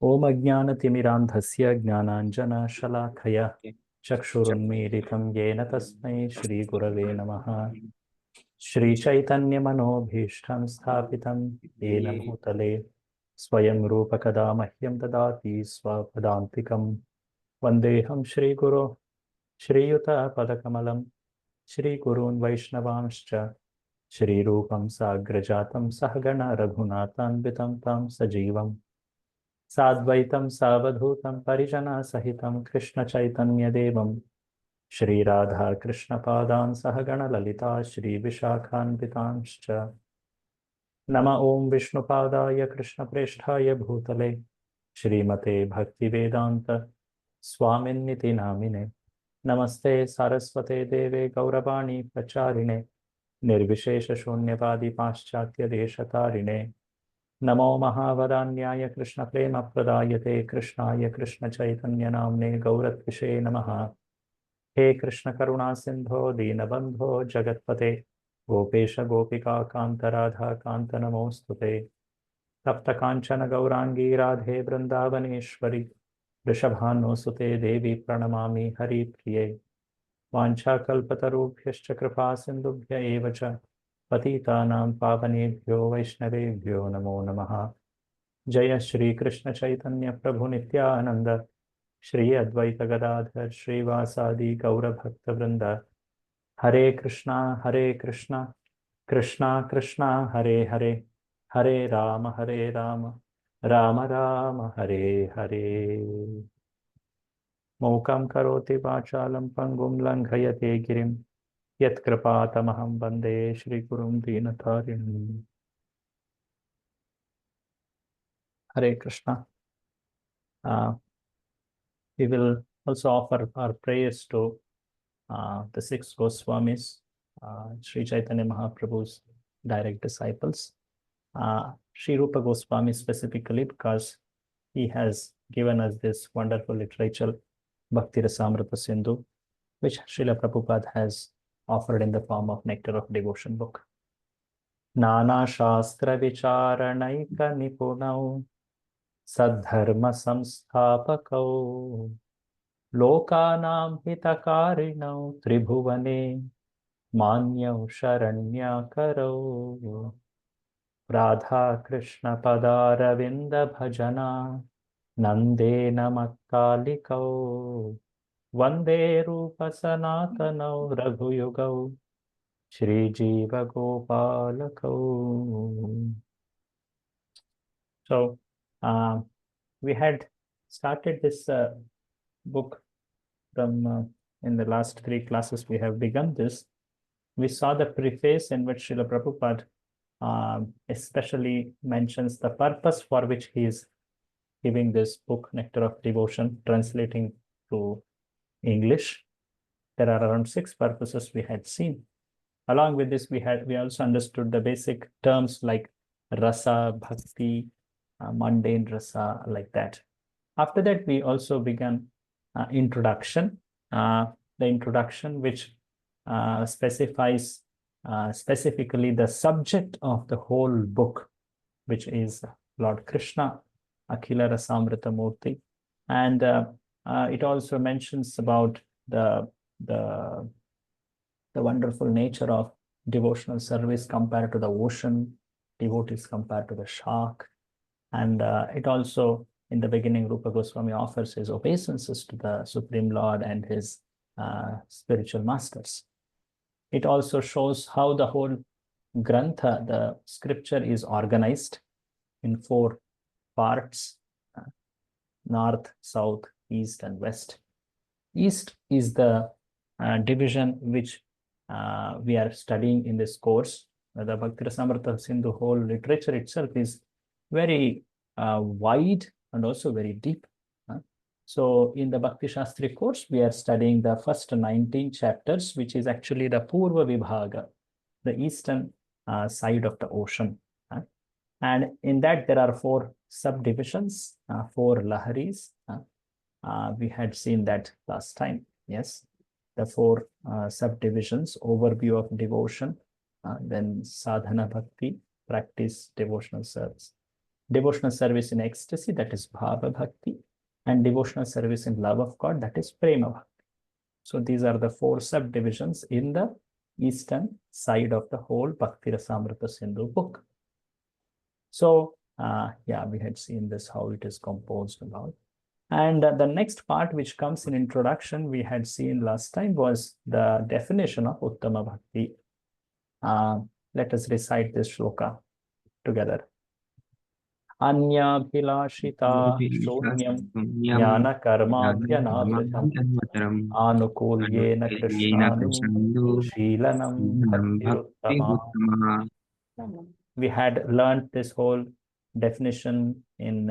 Om Ajnanatimirandhasya Jnananjana-shalakaya Chakshurunmilitam Yena Tasmai Shri Gurave Namaha Shri Chaitanya Manobhishtam Sthapitam Yena Bhutale Swayam Rupa Kada Mahyam Dadati Swapadantikam Vandeham Shri Guru Shri Yuta Padakamalam Shri Gurun Vaishnavamscha Shri Rupam Sagrajatam Sahagana Raghunathan Tam Sajivam Sadvaitam Savadhutam Parijana Sahitam Krishna Chaitanya Devam Shri Radha Krishna Padan Sahagana Lalita Shri Vishakhan Pitamscha Nama Om Vishnu Padaya Krishna Presthaya Bhutale Shri Mate Bhakti Vedanta Swamin Niti Namine Namaste Saraswate Deve Gauravani Pracharine Nirvishesha Shunyavadi Paschatya Deshatarine नमो महावदान्याय कृष्ण प्रेम प्रदायते कृष्णाय कृष्ण चैतन्य नाम्ने गौरत्विषे नमः हे कृष्ण करुणा सिंधो दीनबंधो जगत्पते गोपेश गोपिका कांत राधा कांत नमोस्तुते तप्त कांचन गौरांगी राधे वृंदावनेश्वरी वृषभानुसुते देवी प्रणमामि हरिप्रिये वाञ्छाकल्पतरुभ्यश्च कृपा सिन्धुभ्य एव च पतितानां पावनेभ्यो वैष्णवेभ्यो नमो नमः जय श्री कृष्ण चैतन्य प्रभु नित्यानंद श्री अद्वैत गदाधर श्रीवासादि गौर भक्त वृंद हरे कृष्णा कृष्णा कृष्णा हरे हरे हरे राम राम राम हरे हरे मूकं करोति वाचालं पंगुं लंघयते गिरिं यत्कृपातमहं वन्दे श्रीगुरुं दीनतारिणम् हरे Krishna we will also offer our prayers to the six Goswamis, Sri Chaitanya Mahaprabhu's direct disciples, Sri Rupa Goswami specifically because he has given us this wonderful literature, Bhakti Rasamrita Sindhu, which Srila Prabhupada has offered in the form of Nectar of Devotion book. Nana Shastra Vicharanaika Nipunau Sadharma Samsthapakau लोकानां हितकारिणौ त्रिभुवने मान्यौ शरण्याकरौ राधा कृष्ण पदारविन्द भजना नन्देन मत्कालिकौ वन्दे रूप सनातनौ रघुयुगौ श्रीजीव गोपालकौ. So we had started this book from in the last three classes we have begun this. We saw the preface in which Srila Prabhupada especially mentions the purpose for which he is giving this book, Nectar of Devotion, translating to English. There are around 6 purposes we had seen. Along with this, we also understood the basic terms like rasa, bhakti, mundane rasa, like that. After that, we also began introduction, the introduction which specifies specifically the subject of the whole book, which is Lord Krishna, Akhila Rasamrita Murti. And it also mentions about the wonderful nature of devotional service compared to the ocean, devotees compared to the shark. And it also, in the beginning, Rupa Goswami offers his obeisances to the Supreme Lord and his spiritual masters. It also shows how the whole Grantha, the scripture, is organized in 4 parts, north, south, east, and west. East is the division which we are studying in this course. The Bhakti Rasamrita Sindhu whole literature itself is very wide and also very deep. So in the Bhakti Shastri course, we are studying the first 19 chapters, which is actually the Purva Vibhaga, the eastern side of the ocean. And in that, there are 4 subdivisions, 4 laharis. We had seen that last time. Yes, the 4 subdivisions: overview of devotion, then sadhana bhakti, practice devotional service, devotional service in ecstasy, that is bhava bhakti, and devotional service in love of God, that is prema bhakti. So these are the 4 subdivisions in the eastern side of the whole Bhakti Rasamrita Sindhu book. So yeah, we had seen this, how it is composed about. And the next part which comes in introduction, we had seen last time, was the definition of Uttama Bhakti. Let us recite this shloka together. Anyabhilashita shunyam jnana karmabhyanavritam anukulyena krishnanu shilanam bhaktiruttama. We had learned this whole definition in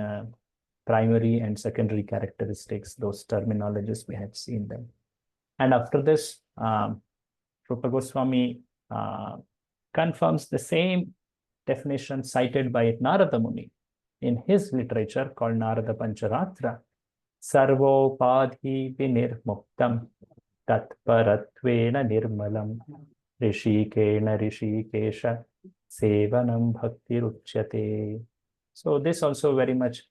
primary and secondary characteristics, those terminologies, we had seen them. And after this, Rupa Goswami confirms the same definition cited by Narada Muni in his literature called Narada Pancharatra. Sarvopadhi vinirmuktam tatparatvena nirmalam rishikena rishikesha sevanam bhakti ruchyate. So this also very much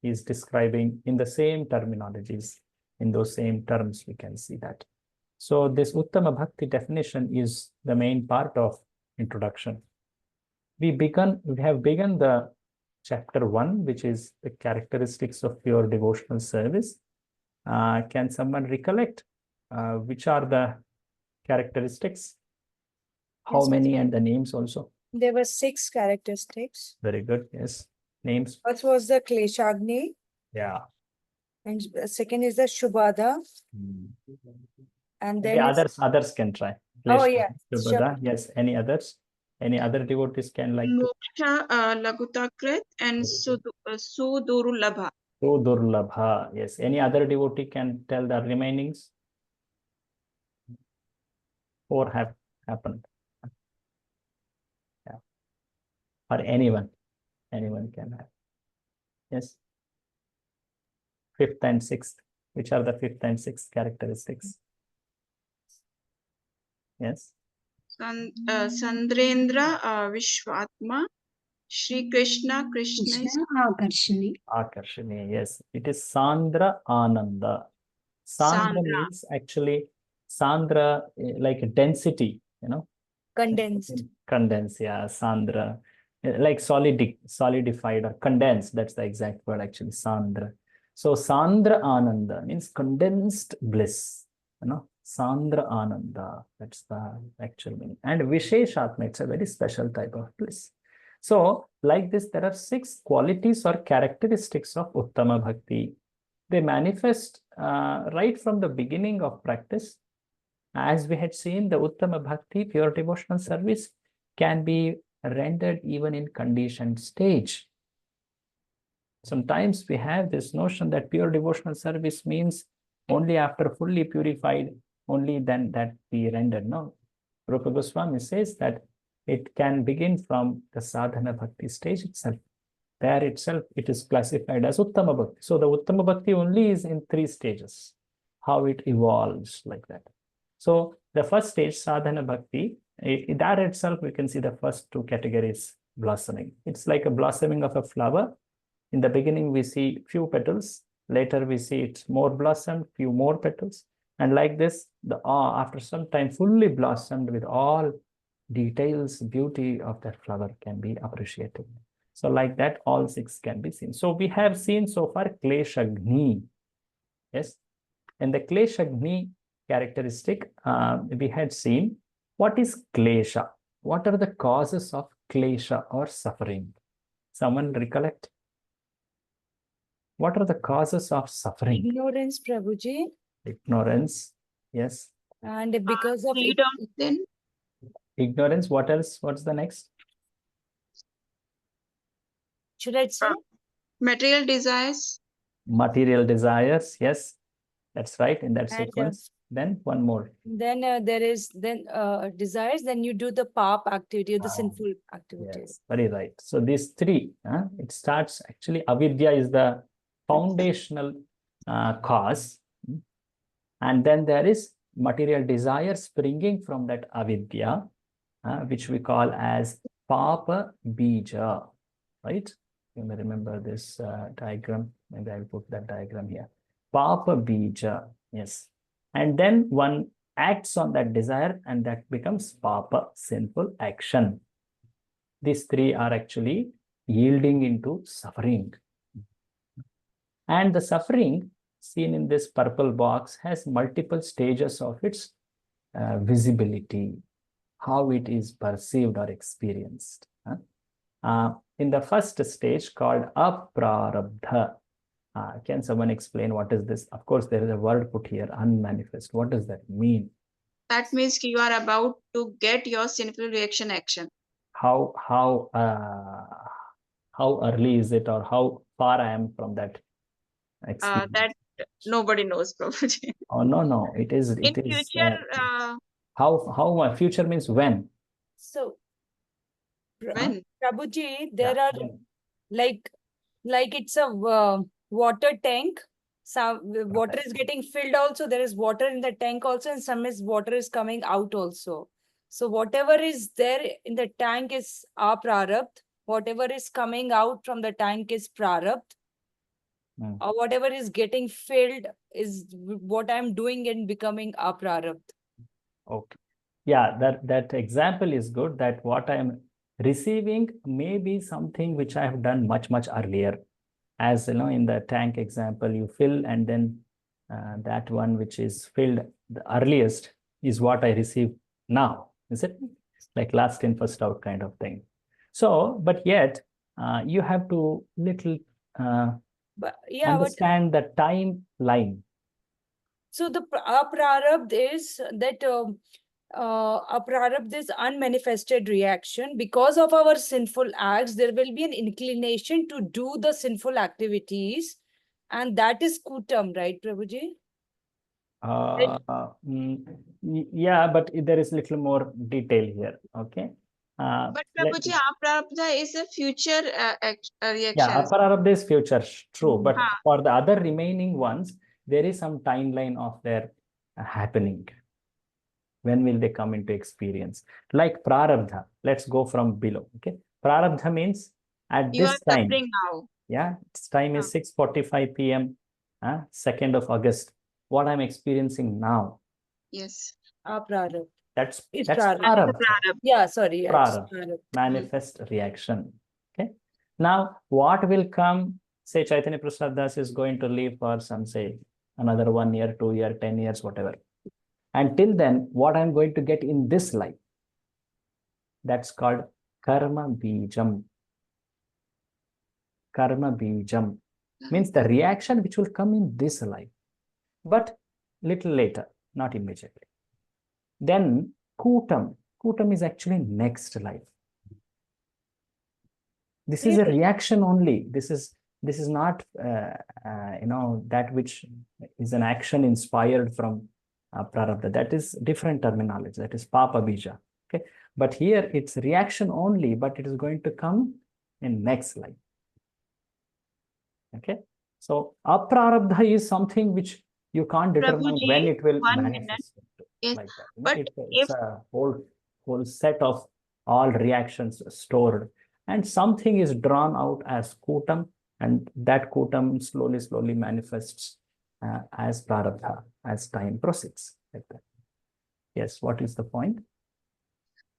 is describing in the same terminologies, in those same terms, we can see that. So this Uttama Bhakti definition is the main part of introduction. We have begun the chapter 1, which is the characteristics of pure devotional service. Can someone recollect which are the characteristics? How many, and the names also? There were 6 characteristics. Very good. Yes. Names. First was the Kleshagni. Yeah. And second is the Shubhada. And then others can try. Oh yeah. Shubhada. Yes. Any others? Any other devotees can like Moksha, Lagutakrit, and Sudurlabha. Sudurlabha. Yes. Any other devotee can tell the remainings? 4 have happened. Yeah. Or anyone can have. Yes. 5th and 6th. Which are the 5th and 6th characteristics? Yes. Sandrendra Vishwatma, Shri Krishna Akarshani. Akarshani, yes. It is Sandra Ananda. Sandra means actually Sandra, like density, Condensed. Condensed, yeah. Sandra, like solidified or condensed. That's the exact word actually, Sandra. So Sandra Ananda means condensed bliss, Sandra Ananda, that's the actual meaning. And Visheshatma, it's a very special type of bliss. So like this, there are 6 qualities or characteristics of Uttama Bhakti. They manifest right from the beginning of practice. As we had seen, the Uttama Bhakti, pure devotional service, can be rendered even in conditioned stage. Sometimes we have this notion that pure devotional service means only after fully purified, only then that be rendered. No, Rupa Goswami says that it can begin from the sadhana bhakti stage itself. There itself, it is classified as Uttama Bhakti. So the Uttama Bhakti only is in 3 stages, how it evolves like that. So the first stage, sadhana bhakti, that itself, we can see the first 2 categories blossoming. It's like a blossoming of a flower. In the beginning, we see few petals. Later, we see it's more blossomed, few more petals. And like this, after some time, fully blossomed with all details, beauty of that flower can be appreciated. So like that, all 6 can be seen. So we have seen so far Kleshagni. Yes. And the Kleshagni characteristic, we had seen what is Klesha. What are the causes of Klesha or suffering? Someone recollect? What are the causes of suffering? Ignorance, Prabhuji. Ignorance, yes. And because of freedom, sin. Ignorance, what else? What's the next? Should I say? Material desires. Material desires, yes. That's right, in that sequence. Then one more. Then there is desires, then you do the pap activity or the sinful activities. Yes, very right. So these 3, it starts actually, avidya is the foundational cause. And then there is material desire springing from that avidya, which we call as papa bija, right? You may remember this diagram. Maybe I'll put that diagram here. Papa bija, yes. And then one acts on that desire and that becomes papa, sinful action. These three are actually yielding into suffering. And the suffering seen in this purple box has multiple stages of its visibility, how it is perceived or experienced. In the first stage called aprarabdha, can someone explain what is this? Of course, there is a word put here, unmanifest. What does that mean? That means you are about to get your sinful reaction action. How early is it, or how far I am from that experience? That nobody knows, Prabhuji. Oh no, it is. In future, How my future means when? So, when? Prabhuji, there Yeah, are like it's a water tank. Some water is getting filled also. There is water in the tank also, and some is water is coming out also. So whatever is there in the tank is aprarabdha. Whatever is coming out from the tank is prarabdha. Or whatever is getting filled is what I'm doing and becoming aprarabdha. Okay. Yeah, that example is good. That what I am receiving may be something which I have done much earlier. As you know, in the tank example, you fill, and then that one which is filled the earliest is what I receive now. Is it like last in first out kind of thing? So, but yet you have to little understand the timeline. So the aprarabdha is that aprarabdha is unmanifested reaction. Because of our sinful acts, there will be an inclination to do the sinful activities, and that is kutam, right, Prabhuji? Yeah, but there is little more detail here. Okay. But Prabhuji, aprarabdha is a future reaction. Yeah, aprarabdha is future, true. But for the other remaining ones, there is some timeline of their happening. When will they come into experience? Like prarabdha, let's go from below. Okay. Prarabdha means at You this are time. suffering now. Yeah, its time is 6:45 p.m. 2nd of August. What I'm experiencing now. Yes. Aprarabdha. That's prarabdha. prarabdha. Yeah, sorry. Prarabdha. Manifest reaction. Okay. Now, what will come? Say Chaitanya Prasad Das is going to live for some, say, another 1 year, 2 year, 10 years, whatever. Until then, what I'm going to get in this life, that's called karma bijam. Karma bijam means the reaction which will come in this life, but little later, not immediately. Then kutam. Kutam is actually next life. This is a reaction only. This is not that which is an action inspired from prarabdha. That is different terminology. That is papa bija. Okay, but here it's reaction only, but it is going to come in next life. Okay, so aprarabdha is something which you can't determine Prabhuji, when it will 1 manifest. Yes, like that. but It's a whole set of all reactions stored, and something is drawn out as kutam, and that kutam slowly manifests as prarabdha as time proceeds, like that. Yes, what is the point?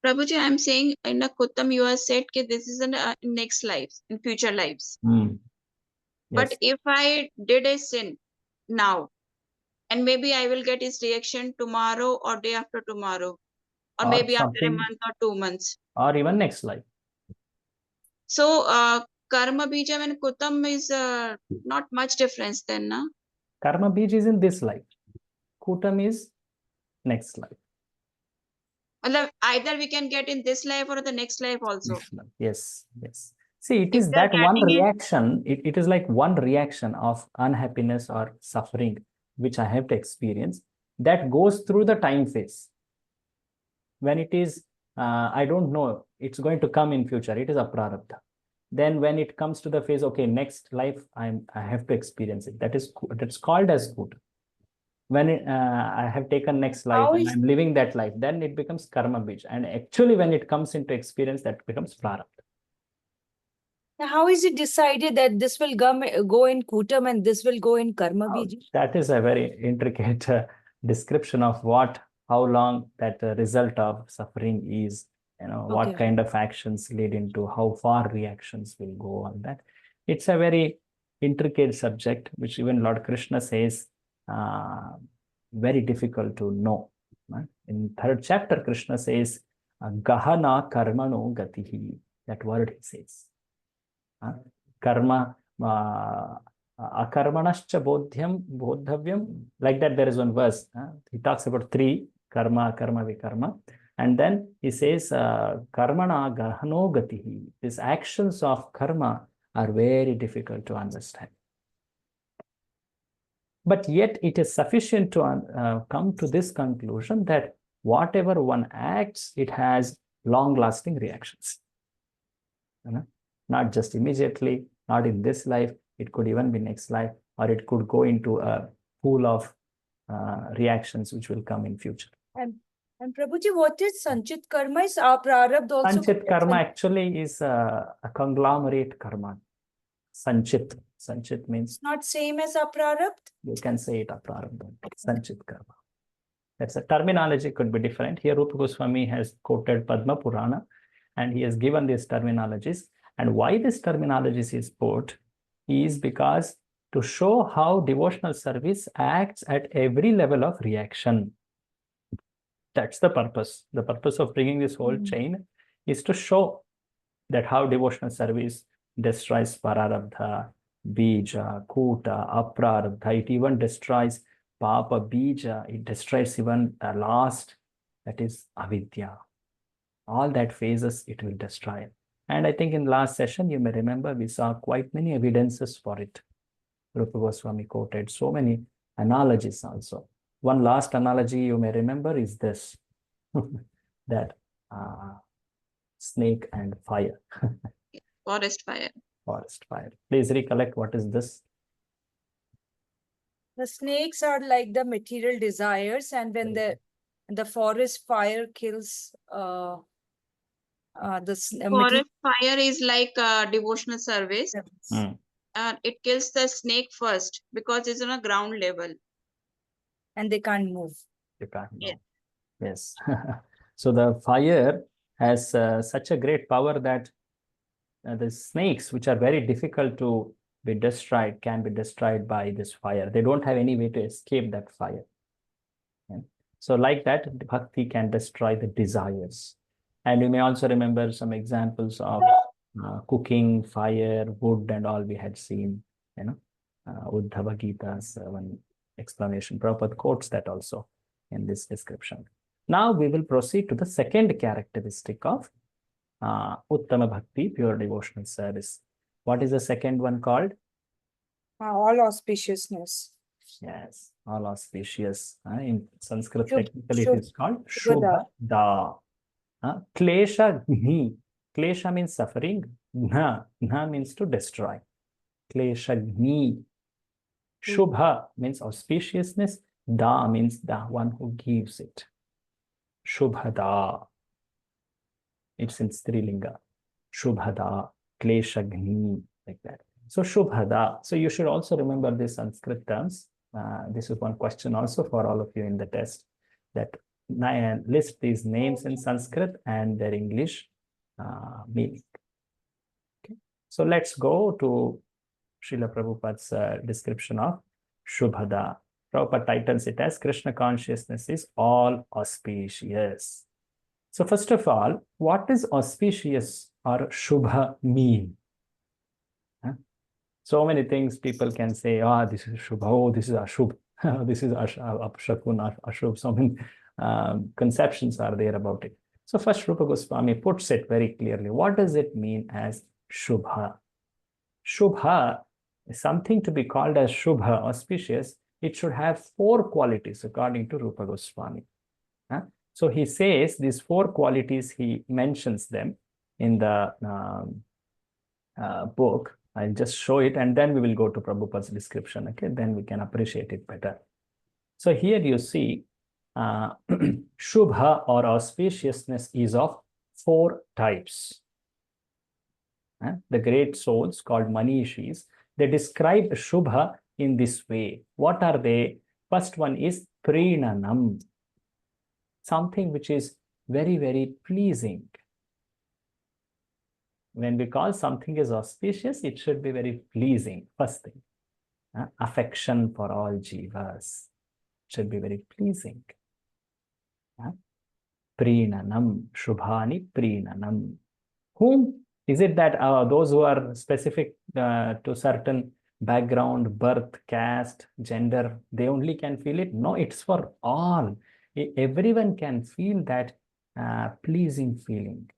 Prabhuji, I'm saying in a kutam you have said that this is in next lives, in future lives. But if I did a sin now, and maybe I will get his reaction tomorrow or day after tomorrow, or maybe after a month or 2 months, or even next life. So karma bijam and kutam is not much difference then, na? Karma bij is in this life. Kutam is next life. Either we can get in this life or the next life also. Yes. See, it is that one reaction. It is like one reaction of unhappiness or suffering, which I have to experience, that goes through the time phase. When it is, I don't know, it's going to come in future. It is a prarabdha. Then when it comes to the phase, okay, next life, I have to experience it. That's called as kutam. When I have taken next life and I'm living that life, then it becomes karma bij. And actually, when it comes into experience, that becomes prarabdha. Now, how is it decided that this will go in Kutam and this will go in Karma Bija? That is a very intricate description of how long that result of suffering is, what kind of actions lead into how far reactions will go on that. It's a very intricate subject, which even Lord Krishna says, very difficult to know. Right? In 3rd chapter, Krishna says, Gahana karmano gatihi. That word he says. Karma, akarmanascha bodhavyam. Like that, there is one verse. He talks about 3, karma, karma, vikarma. And then he says, karmana gahano gatihi. These actions of karma are very difficult to understand. But yet it is sufficient to come to this conclusion that whatever one acts, it has long-lasting reactions. Not just immediately, not in this life, it could even be next life, or it could go into a pool of reactions which will come in future. And Prabhuji, what is Sanchit Karma? Is our Prarabdha also? Sanchit Karma actually is a conglomerate karma. Sanchit means... It's not same as our Prarabdha? You can say it aprarabdha. Sanchit Karma. That's a terminology could be different. Here Rupa Goswami has quoted Padma Purana, and he has given these terminologies. And why this terminology is put is because to show how devotional service acts at every level of reaction. That's the purpose. The purpose of bringing this whole chain is to show that how devotional service destroys pararabdha, bija, kuta, aprarabdha. It even destroys papa, bija. It destroys even last, that is avidya. All that phases it will destroy. And I think in last session, you may remember, we saw quite many evidences for it. Rupa Goswami quoted so many analogies also. One last analogy you may remember is this, that snake and fire. Forest fire. Forest fire. Please recollect what is this. The snakes are like the material desires, and when the forest fire kills forest fire is like devotional service. It kills the snake first because it's on a ground level. And they can't move. They can't move. Yes. So the fire has such a great power that the snakes, which are very difficult to be destroyed, can be destroyed by this fire. They don't have any way to escape that fire. Okay? So like that, bhakti can destroy the desires. And you may also remember some examples of cooking, fire, wood, and all we had seen, Uddhava Gita's one explanation. Prabhupada quotes that also in this description. Now we will proceed to the second characteristic of Uttama Bhakti, pure devotional service. What is the second one called? All auspiciousness. Yes, all auspicious. In Sanskrit, technically it is called Shubha Da. Klesha Gni. Klesha means suffering. Gna means to destroy. Klesha Gni. Shubha means auspiciousness. Da means the one who gives it. Shubhada. It's in Strilinga. Shubhada, Kleshagni, like that. So Shubhada. So you should also remember these Sanskrit terms. This is one question also for all of you in the test, that list these names in Sanskrit and their English meaning. Okay. So let's go to Srila Prabhupada's description of Shubhada. Prabhupada titles it as Krishna consciousness is all auspicious. So first of all, what does auspicious or Shubha mean? So many things people can say, this is Shubha, oh, this is Ashubh, this is Apshakun, Ashubh. So many conceptions are there about it. So first Rupa Goswami puts it very clearly. What does it mean as Shubha? Shubha is something to be called as Shubha, auspicious. It should have 4 qualities according to Rupa Goswami. So he says these 4 qualities, he mentions them in the book. I'll just show it and then we will go to Prabhupada's description. Okay, then we can appreciate it better. So here you see Shubha or auspiciousness is of 4 types. The great souls called Manishis, they describe Shubha in this way. What are they? First one is Prinanam, something which is very, very pleasing. When we call something as auspicious, it should be very pleasing. First thing, affection for all jivas should be very pleasing. Prinanam, Shubhani Prinanam. Whom is it that those who are specific to certain background, birth, caste, gender, they only can feel it? No, it's for all. Everyone can feel that pleasing feeling,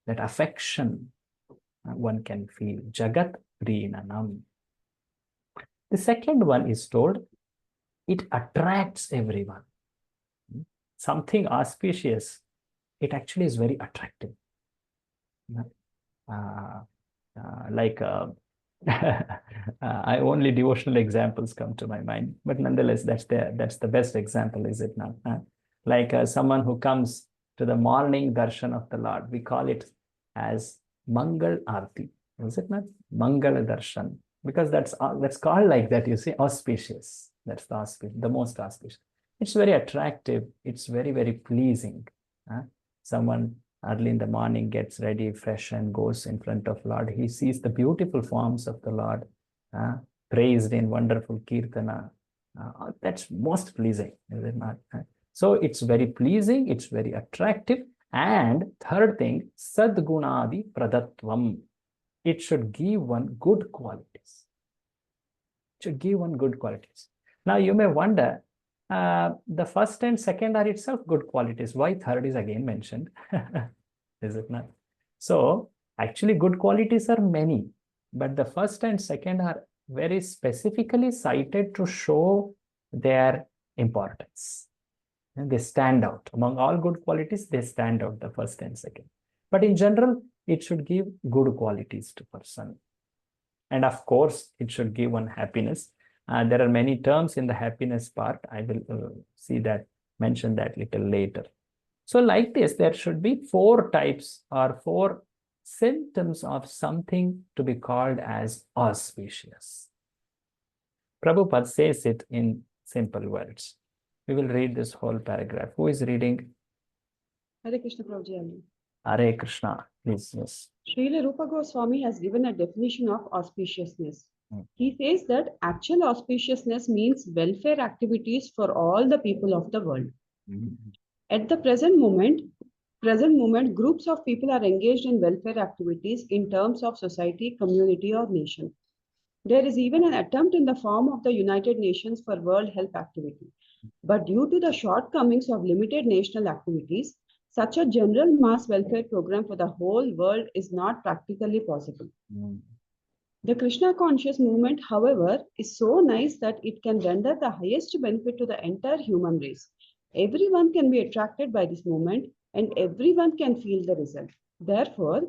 that affection one can feel. Jagat Prinanam. The second one is told, it attracts everyone. Something auspicious, it actually is very attractive. I only devotional examples come to my mind, but nonetheless, that's the best example, is it not? Someone who comes to the morning darshan of the Lord, we call it as Mangal Arti, is it not? Mangal Darshan, because that's called like that, you see, auspicious. That's the most auspicious. It's very attractive. It's very, very pleasing. Someone early in the morning gets ready, fresh, and goes in front of Lord. He sees the beautiful forms of the Lord, praised in wonderful kirtana. That's most pleasing, is it not? So it's very pleasing, it's very attractive. And third thing, sadgunadi pradatvam. It should give one good qualities. It should give one good qualities. Now you may wonder, the first and second are itself good qualities. Why third is again mentioned? Is it not? So actually good qualities are many, but the first and second are very specifically cited to show their importance. And they stand out. Among all good qualities, they stand out, the first and second. But in general, it should give good qualities to person. And of course, it should give one happiness. There are many terms in the happiness part. I will mention that little later. So like this, there should be 4 types or 4 symptoms of something to be called as auspicious. Prabhupada says it in simple words. We will read this whole paragraph. Who is reading? Hare Krishna, Prabhuji. Hare Krishna, please. Yes. Srila Rupa Goswami has given a definition of auspiciousness. He says that actual auspiciousness means welfare activities for all the people of the world. At the present moment, groups of people are engaged in welfare activities in terms of society, community, or nation. There is even an attempt in the form of the United Nations for World Health Activity. But due to the shortcomings of limited national activities, such a general mass welfare program for the whole world is not practically possible. The Krishna conscious movement, however, is so nice that it can render the highest benefit to the entire human race. Everyone can be attracted by this movement and everyone can feel the result. Therefore,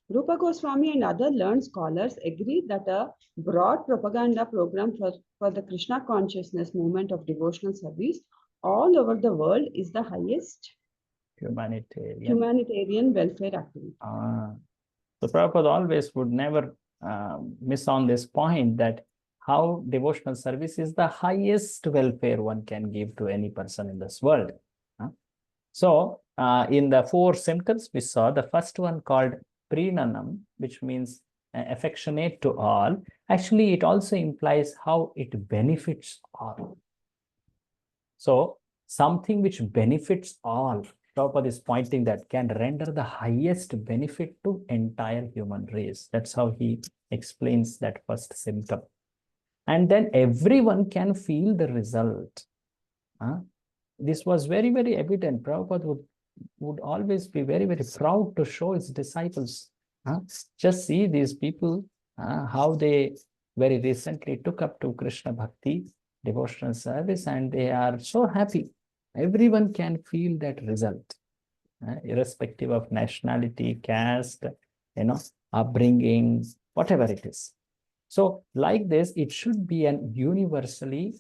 Rupa Goswami and other learned scholars agree that a broad propaganda program for the Krishna consciousness movement of devotional service all over the world is the highest humanitarian welfare activity. So Prabhupada always would never miss on this point, that how devotional service is the highest welfare one can give to any person in this world. So in the 4 symptoms we saw, the first one called Prinanam, which means affectionate to all. Actually, it also implies how it benefits all. So something which benefits all, Prabhupada is pointing that can render the highest benefit to entire human race. That's how he explains that first symptom. And then everyone can feel the result. This was very, very evident. Prabhupada would always be very, very proud to show his disciples. Just see these people, how they very recently took up to Krishna Bhakti, devotional service, and they are so happy. Everyone can feel that result, irrespective of nationality, caste, upbringing, whatever it is. So like this, it should be an universally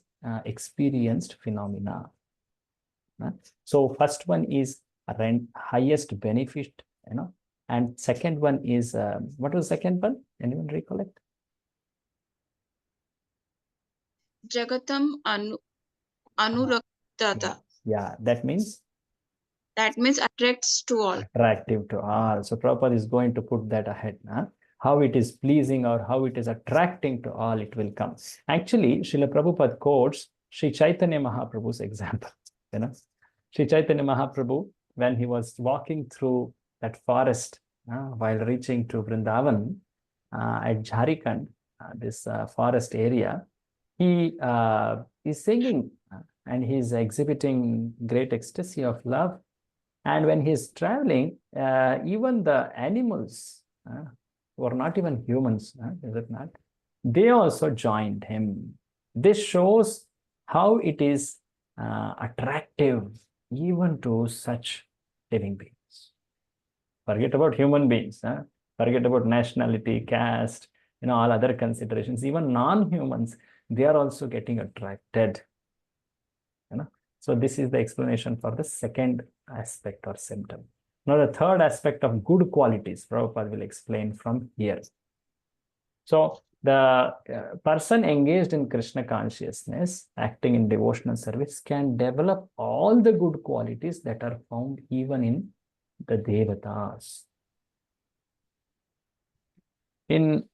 experienced phenomena. So first one is highest benefit, And second one is, what was the second one? Anyone recollect? Jagatam Anurakta. Yeah, that means? That means attracts to all. Attractive to all. So Prabhupada is going to put that ahead. Huh? How it is pleasing or how it is attracting to all, it will come. Actually, Srila Prabhupada quotes Sri Chaitanya Mahaprabhu's example. You know, Sri Chaitanya Mahaprabhu, when he was walking through that forest while reaching to Vrindavan at Jharkhand, this forest area, he is singing and he's exhibiting great ecstasy of love. And when he's traveling, even the animals who are not even humans, is it not? They also joined him. This shows how it is attractive even to such living beings. Forget about human beings. Forget about nationality, caste, all other considerations. Even non-humans, they are also getting attracted. So this is the explanation for the second aspect or symptom. Now the third aspect of good qualities, Prabhupada will explain from here. So the person engaged in Krishna consciousness, acting in devotional service, can develop all the good qualities that are found even in the Devatas. In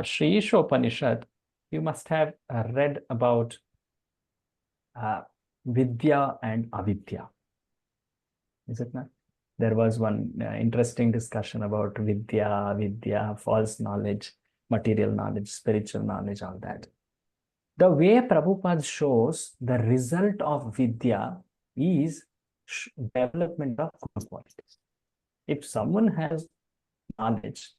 Sri Ishopanishad, you must have read about Vidya and Avidya. Is it not? There was one interesting discussion about Vidya, false knowledge, material knowledge, spiritual knowledge, all that. The way Prabhupada shows the result of Vidya is development of good qualities. If someone has knowledge,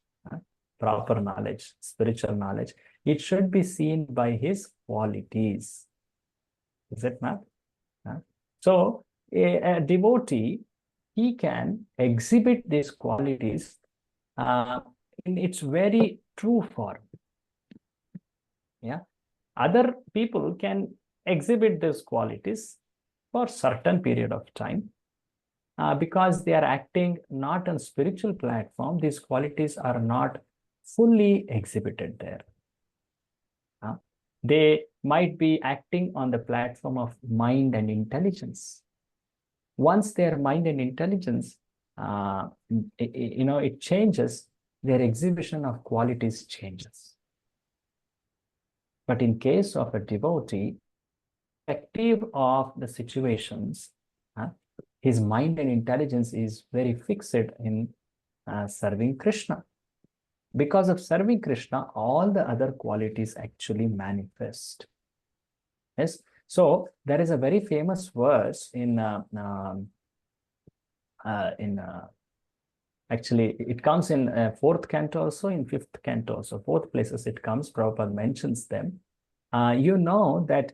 proper knowledge, spiritual knowledge, it should be seen by his qualities. Is it not? So a devotee, he can exhibit these qualities in its very true form. Yeah, other people can exhibit these qualities for a certain period of time because they are acting not on spiritual platform. These qualities are not fully exhibited there. They might be acting on the platform of mind and intelligence. Once their mind and intelligence, it changes, their exhibition of qualities changes. But in case of a devotee, irrespective of the situations, his mind and intelligence is very fixed in serving Krishna. Because of serving Krishna, all the other qualities actually manifest. Yes. So there is a very famous verse actually it comes in fourth canto also, in fifth canto. So both places it comes. Prabhupada mentions them. You know that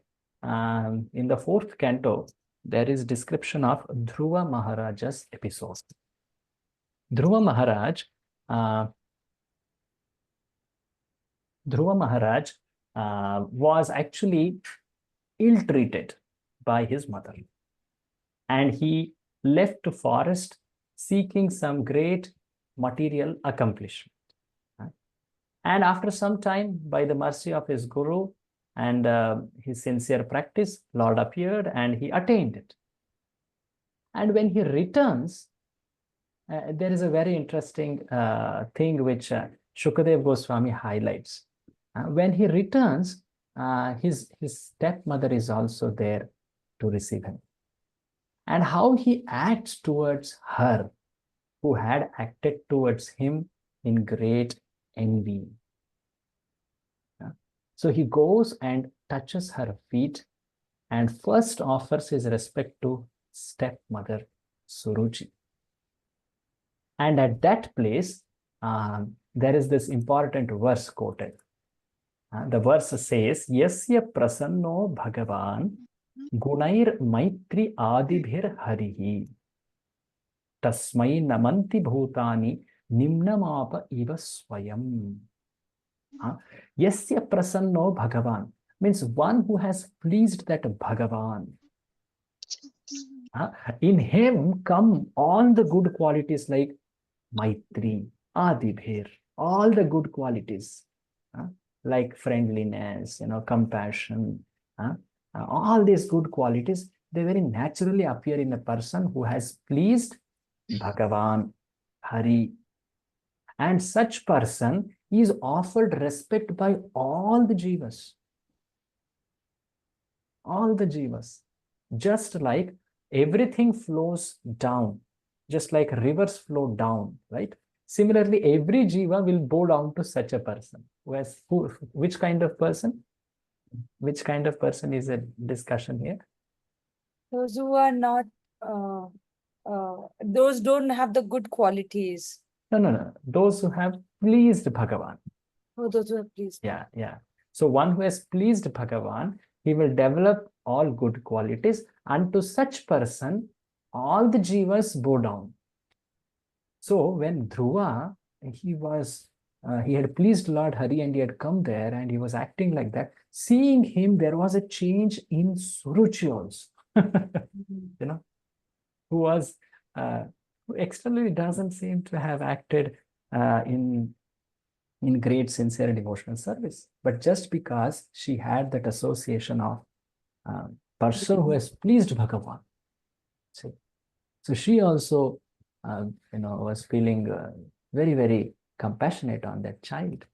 in the fourth canto there is description of Dhruva Maharaja's episode. Dhruva Maharaj was actually ill-treated by his mother. And he left the forest seeking some great material accomplishment. And after some time, by the mercy of his guru and his sincere practice, Lord appeared and he attained it. And when he returns, there is a very interesting thing which Shukadev Goswami highlights. When he returns, his stepmother is also there to receive him. And how he acts towards her, who had acted towards him in great envy. So he goes and touches her feet and first offers his respect to stepmother Suruchi. And at that place, there is this important verse quoted. The verse says, Yasya prasanno bhagavan gunair maitri adibhir harihi tasmai namanti bhutani nimnamapa iva swayam. Yasya prasanno bhagavan means one who has pleased that Bhagavan. In him come all the good qualities like Maitri, Adibhir, all the good qualities, like friendliness, compassion, all these good qualities, they very naturally appear in a person who has pleased Bhagavan, Hari. And such person is offered respect by all the jivas. All the jivas. Just like everything flows down, just like rivers flow down, right? Similarly, every jiva will bow down to such a person. Which kind of person? Which kind of person is a discussion here? Those who are not, those don't have the good qualities. No. Those who have pleased Bhagavan. Oh, those who have pleased. Yeah. So one who has pleased Bhagavan, he will develop all good qualities, and to such person, all the jivas bow down. So when Dhruva, he had pleased Lord Hari and he had come there and he was acting like that. Seeing him, there was a change in Suruchi also. Who externally doesn't seem to have acted in great sincere devotional service. But just because she had that association of person who has pleased Bhagavan. So she also, was feeling very, very compassionate on that child.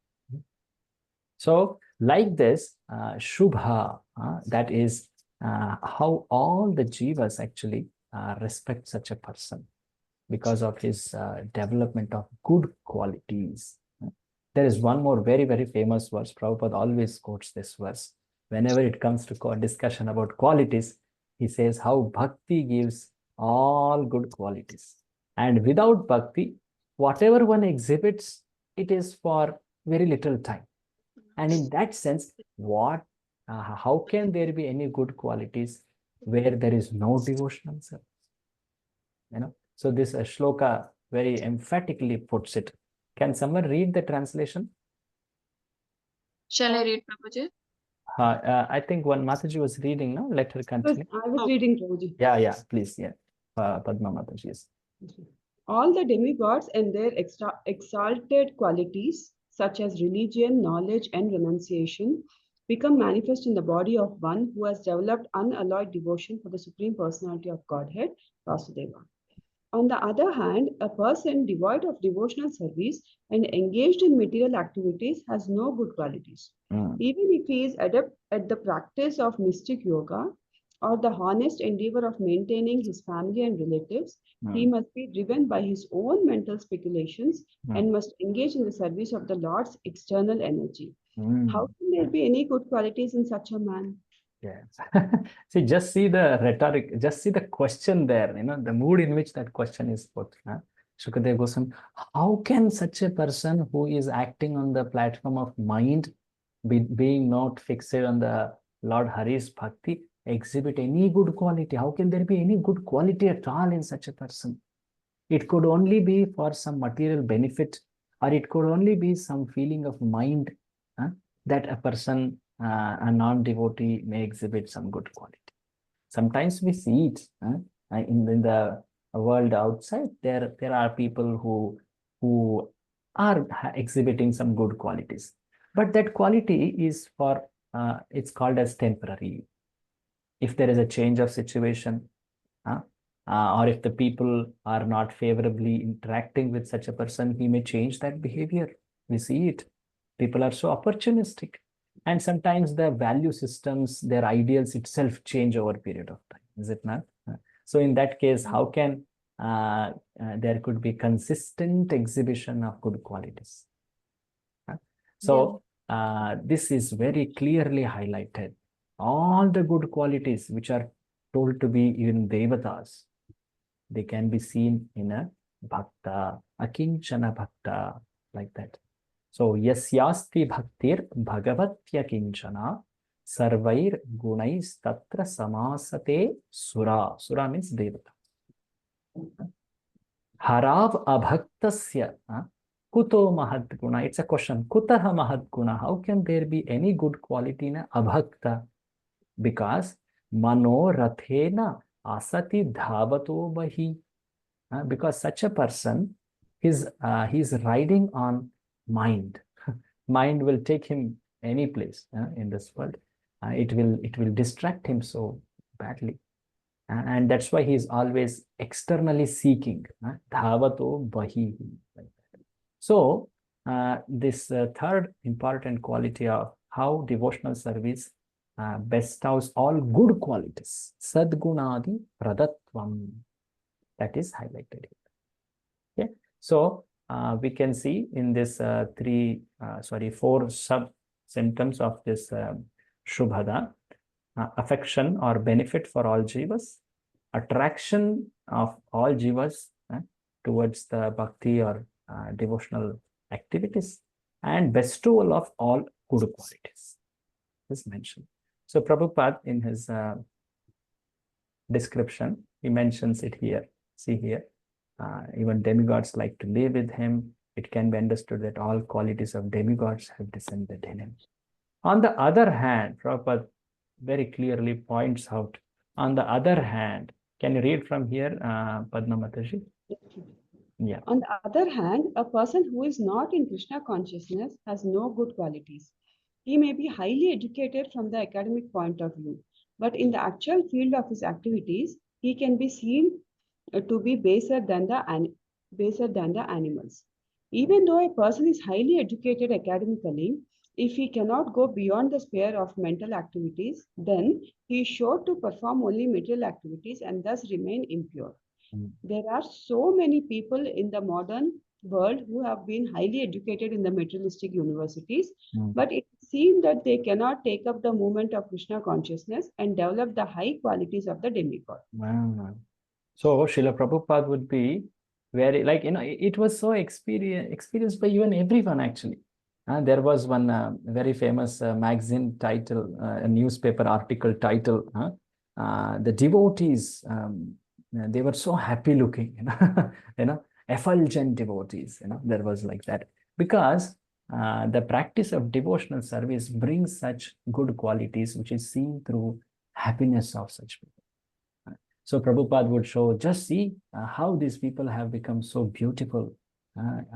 So like this, Shubha, that is how all the jivas actually respect such a person because of his development of good qualities. There is one more very, very famous verse. Prabhupada always quotes this verse. Whenever it comes to discussion about qualities, he says how bhakti gives all good qualities. And without bhakti, whatever one exhibits, it is for very little time. And in that sense, how can there be any good qualities where there is no devotional service? So this shloka very emphatically puts it. Can someone read the translation? Shall I read, Prabhuji? I think one Mataji was reading, no? Let her continue. I was reading, Prabhuji. Yeah, please, yeah. Padma Mataji, yes. All the demigods and their exalted qualities, such as religion, knowledge, and renunciation, become manifest in the body of one who has developed unalloyed devotion for the Supreme Personality of Godhead, Vasudeva. On the other hand, a person devoid of devotional service and engaged in material activities has no good qualities. Even if he is adept at the practice of mystic yoga or the honest endeavor of maintaining his family and relatives, he must be driven by his own mental speculations and must engage in the service of the Lord's external energy. How can there be any good qualities in such a man? Yes. See, just see the rhetoric, just see the question there, the mood in which that question is put. Shukadeva Goswami, how can such a person who is acting on the platform of mind, being not fixed on the Lord Hari's bhakti, exhibit any good quality? How can there be any good quality at all in such a person? It could only be for some material benefit, or it could only be some feeling of mind that a person, a non-devotee, may exhibit some good quality. Sometimes we see it in the world outside. There are people who are exhibiting some good qualities, but that quality is for it's called as temporary. If there is a change of situation, or if the people are not favorably interacting with such a person, he may change that behavior. We see it. People are so opportunistic. And sometimes the value systems, their ideals itself change over a period of time. Is it not? So in that case, how can there could be consistent exhibition of good qualities? So this is very clearly highlighted. All the good qualities which are told to be in devatas, they can be seen in a bhakta, akinchana bhakta, like that. So, yasyasti bhaktir bhagavatya kinchana sarvair gunais tatra samasate sura. Sura means devata. Harav abhaktasya kuto mahad guna. It's a question. Kutaha mahad guna. How can there be any good quality in a abhakta? Because mano rathena asati dhavato bahi. Because such a person He's riding on mind. Mind will take him any place in this world. It will distract him so badly. And that's why he is always externally seeking. Dhavato bahihi. Like that. So this third important quality of how devotional service bestows all good qualities, sadgunadi pradatvam, that is highlighted here. Okay, so we can see in this four sub symptoms of this Shubhada: affection or benefit for all jivas, attraction of all jivas towards the bhakti or devotional activities, and bestowal of all good qualities is mentioned. So Prabhupada in his description, he mentions it here. See here, even demigods like to live with him. It can be understood that all qualities of demigods have descended in him. On the other hand, Prabhupada very clearly points out, on the other hand, can you read from here, Padma Mataji? Yeah. On the other hand, a person who is not in Krishna consciousness has no good qualities. He may be highly educated from the academic point of view, but in the actual field of his activities, he can be seen to be baser than the animals. Even though a person is highly educated academically, if he cannot go beyond the sphere of mental activities, then he is sure to perform only material activities and thus remain impure. There are so many people in the modern world who have been highly educated in the materialistic universities, but it seems that they cannot take up the movement of Krishna consciousness and develop the high qualities of the demigod. Wow. So Srila Prabhupada would be very, like, it was so experienced by even everyone actually. There was one very famous magazine title, a newspaper article title, the devotees, they were so happy looking, effulgent devotees, there was like that. Because the practice of devotional service brings such good qualities, which is seen through happiness of such people. So Prabhupada would show, just see how these people have become so beautiful,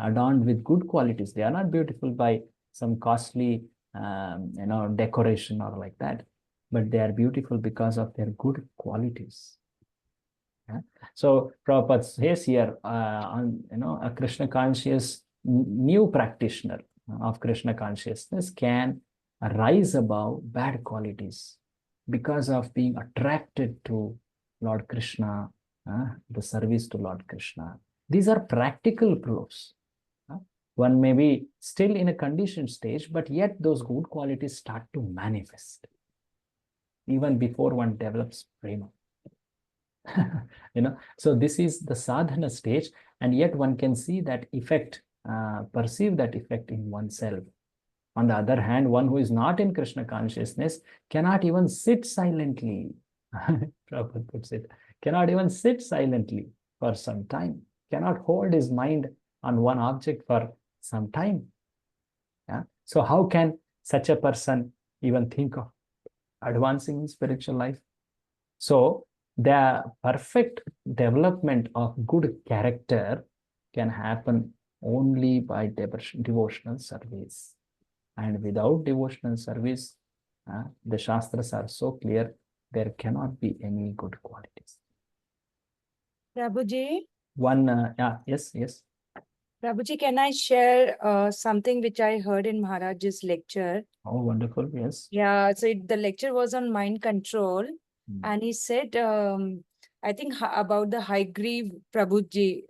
adorned with good qualities. They are not beautiful by some costly, decoration or like that, but they are beautiful because of their good qualities. So Prabhupada says here, a Krishna conscious new practitioner of Krishna consciousness can rise above bad qualities because of being attracted to Lord Krishna, the service to Lord Krishna. These are practical proofs. One may be still in a conditioned stage, but yet those good qualities start to manifest even before one develops prema. So this is the sadhana stage, and yet one can see that effect, perceive that effect in oneself. On the other hand, one who is not in Krishna consciousness cannot even sit silently. Prabhupada puts it, cannot even sit silently for some time, cannot hold his mind on one object for some time. So how can such a person even think of advancing in spiritual life? So the perfect development of good character can happen only by devotional service. And without devotional service, the Shastras are so clear, there cannot be any good qualities. Prabhuji? Yes. Prabhuji, can I share something which I heard in Maharaj's lecture? Oh, wonderful, yes. Yeah, so the lecture was on mind control. And he said, I think about the Haigriv Prabhuji,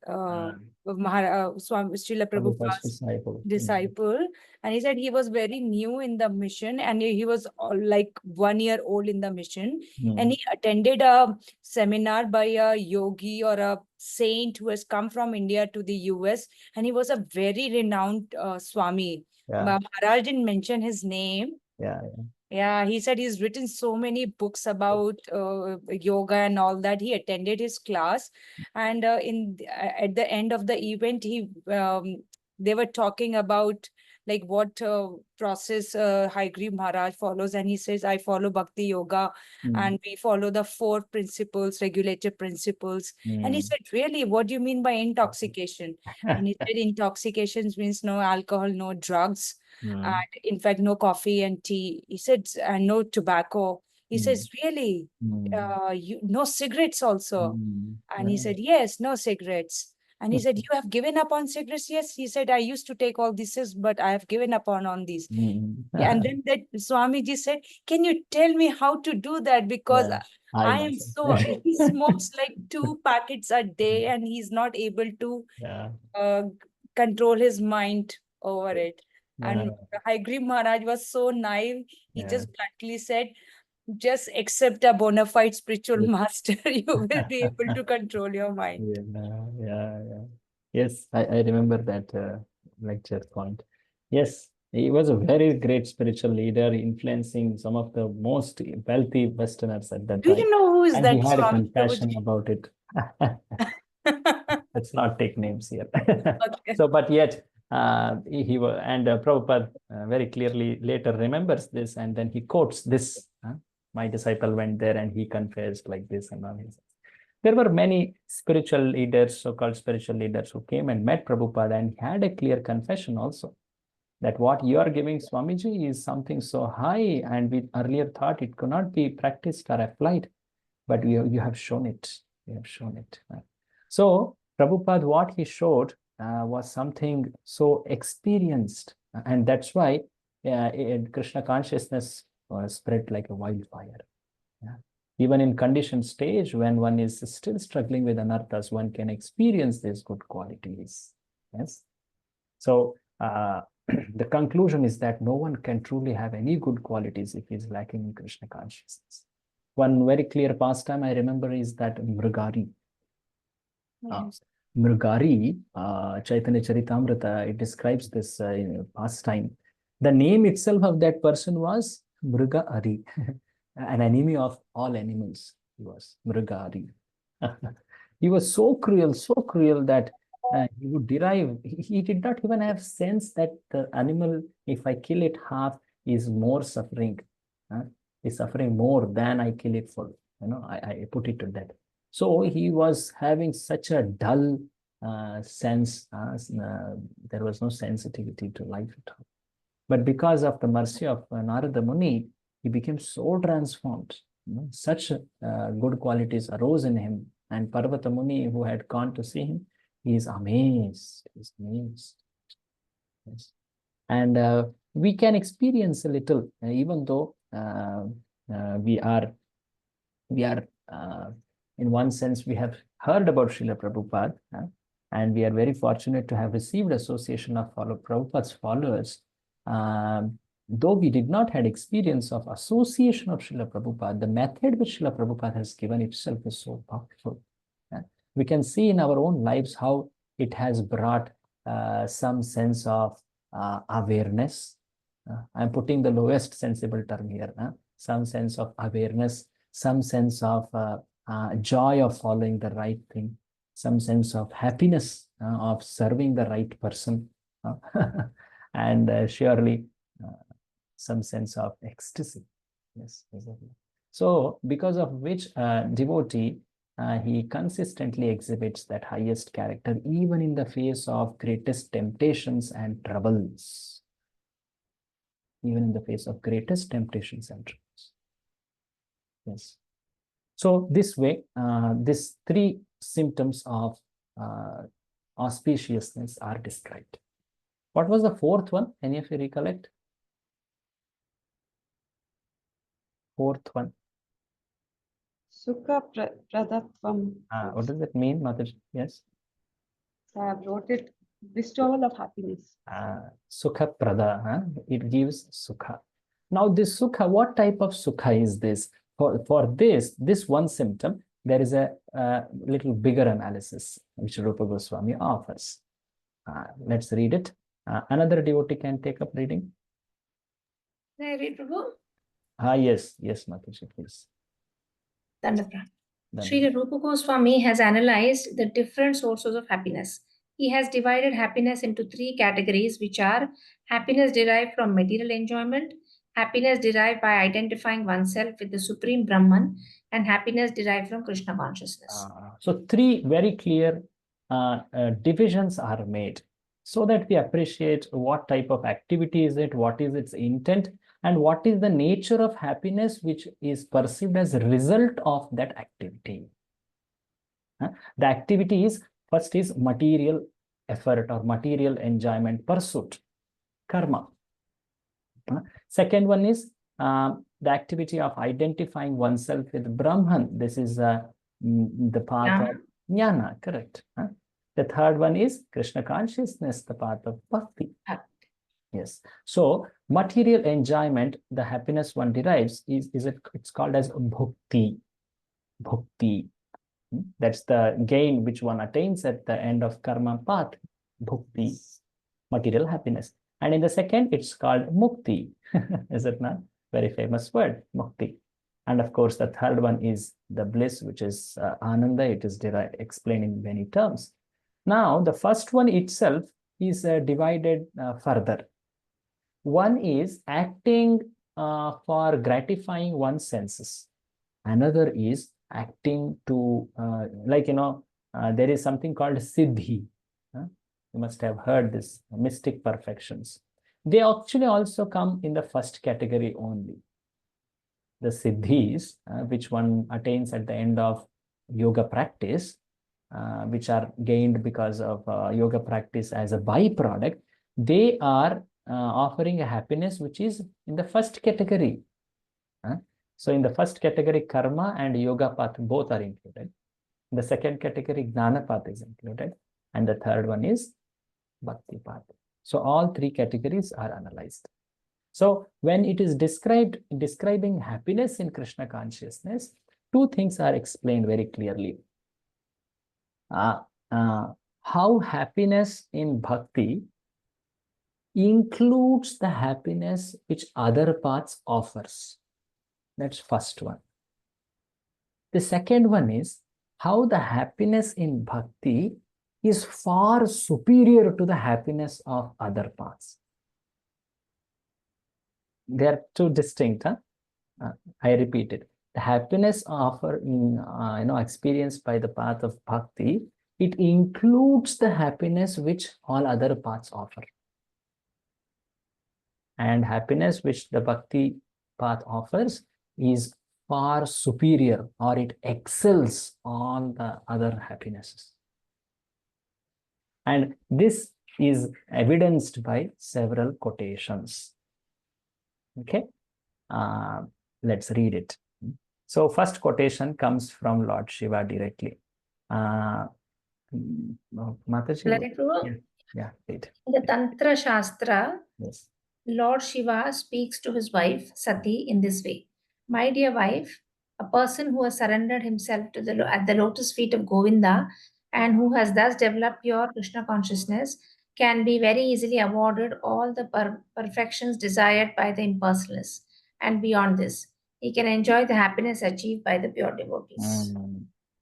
Swami Srila Prabhupada's disciple. And he said he was very new in the mission, and he was like 1 year old in the mission. And he attended a seminar by a yogi or a saint who has come from India to the US. And he was a very renowned Swami. Maharaj didn't mention his name. Yeah, he said he's written so many books about yoga and all that. He attended his class, and at the end of the event, they were talking about like what process Haigree Maharaj follows, and he says, I follow Bhakti Yoga, and we follow the 4 principles, regulative principles. And he said, really, what do you mean by intoxication? And he said, intoxications means no alcohol, no drugs, and in fact, no coffee and tea. He said, and no tobacco. He says, really? No cigarettes also. And he said, yes, no cigarettes. And he said, you have given up on cigarettes? Yes. He said, I used to take all these, but I have given up on these. And then that Swamiji said, can you tell me how to do that? Because I am so, he smokes like 2 packets a day and he's not able to control his mind over it. And Haigree Maharaj was so naive. He just bluntly said, just accept a bona fide spiritual master. You will be able to control your mind. Yes, I remember that lecture point. Yes, he was a very great spiritual leader, influencing some of the most wealthy Westerners at that Do time. you know who is And that he had a Swami compassion Prabhuji? about it. Let's not take names here. Okay. So, but yet, he was, and Prabhupada very clearly later remembers this, and then he quotes this. My disciple went there and he confessed like this and all. There were many spiritual leaders, so-called spiritual leaders, who came and met Prabhupada and had a clear confession also that what you are giving, Swamiji, is something so high, and we earlier thought it could not be practiced or applied, but you have shown it. You have shown it. So Prabhupada, what he showed was something so experienced, and that's why Krishna consciousness spread like a wildfire. Even in conditioned stage, when one is still struggling with anarthas, one can experience these good qualities. Yes. So the conclusion is that no one can truly have any good qualities if he is lacking in Krishna consciousness. One very clear pastime I remember is that Mrigari. Mrigari, Chaitanya Charitamrita, it describes this pastime. The name itself of that person was Mrigari, an enemy of all animals. He was Mrigari. He was so cruel that he would derive, he did not even have sense that the animal, if I kill it half, is more suffering. Is suffering more than I kill it full. I put it to that. So he was having such a dull sense. There was no sensitivity to life at all. But because of the mercy of Narada Muni, he became so transformed. Such good qualities arose in him. And Parvata Muni, who had gone to see him, he is amazed. He is amazed. Yes. And we can experience a little, even though we are in one sense, we have heard about Srila Prabhupada, and we are very fortunate to have received association of Prabhupada's followers. Though we did not have experience of association of Srila Prabhupada, the method which Srila Prabhupada has given itself is so powerful. We can see in our own lives how it has brought some sense of awareness. I'm putting the lowest sensible term here. Some sense of awareness, some sense of joy of following the right thing, some sense of happiness of serving the right person, and surely some sense of ecstasy. Yes, exactly. So, because of which devotee, he consistently exhibits that highest character, even in the face of greatest temptations and troubles. Even in the face of greatest temptations and troubles. Yes. So this way, these 3 symptoms of auspiciousness are described. What was the 4th one? Any of you recollect? 4th one. Sukha pradatvam. What does that mean, Mataji? Yes. I have wrote it, bestowal of happiness. Sukha prada, it gives sukha. Now this sukha, what type of sukha is this? For this one symptom, there is a little bigger analysis which Rupa Goswami offers. Let's read it. Another devotee can take up reading. Can I read, Prabhu? Yes, Mataji, please. Dandapran. Srila Rupa Goswami has analyzed the different sources of happiness. he has divided happiness into three categories, which are happiness derived from material enjoyment, happiness derived by identifying oneself with the Supreme Brahman, and happiness derived from Krishna consciousness. So three very clear divisions are made so that we appreciate what type of activity is it, what is its intent, and what is the nature of happiness which is perceived as a result of that activity. The activity is, first is material effort or material enjoyment pursuit, karma. Second one is the activity of identifying oneself with Brahman. This is the path of jnana, correct. The third one is Krishna consciousness, the path of bhakti. Yes. So material enjoyment, the happiness one derives, it's called as bhakti. Bhakti. That's the gain which one attains at the end of karma path. Bhakti, material happiness. And in the second, it's called mukti. Is it not? Very famous word, mukti. And of course, the third one is the bliss, which is ananda. It is explained in many terms. Now, the first one itself is divided further. One is acting for gratifying one's senses. Another is acting to, there is something called siddhi. You must have heard this, mystic perfections. They actually also come in the first category only. The siddhis, which one attains at the end of yoga practice, which are gained because of yoga practice as a byproduct, they are offering a happiness which is in the first category. So in the first category, karma and yoga path both are included. In the second category, gnana path is included. And the third one is bhakti path. So all three categories are analyzed. So when it is describing happiness in Krishna consciousness, two things are explained very clearly. How happiness in bhakti includes the happiness which other paths offers. That's first one. The second one is how the happiness in bhakti is far superior to the happiness of other paths. They are two distinct. I repeat it. The happiness offered experienced by the path of bhakti, it includes the happiness which all other paths offer. And happiness which the bhakti path offers is far superior, or it excels all the other happinesses. And this is evidenced by several quotations. Okay, let's read it. So first quotation comes from Lord Shiva directly. Mataji, yeah, read. In the Tantra Shastra, Yes. Lord Shiva speaks to his wife Sati in this way. My dear wife, a person who has surrendered himself at the lotus feet of Govinda and who has thus developed pure Krishna consciousness can be very easily awarded all the perfections desired by the impersonalists. And beyond this, he can enjoy the happiness achieved by the pure devotees.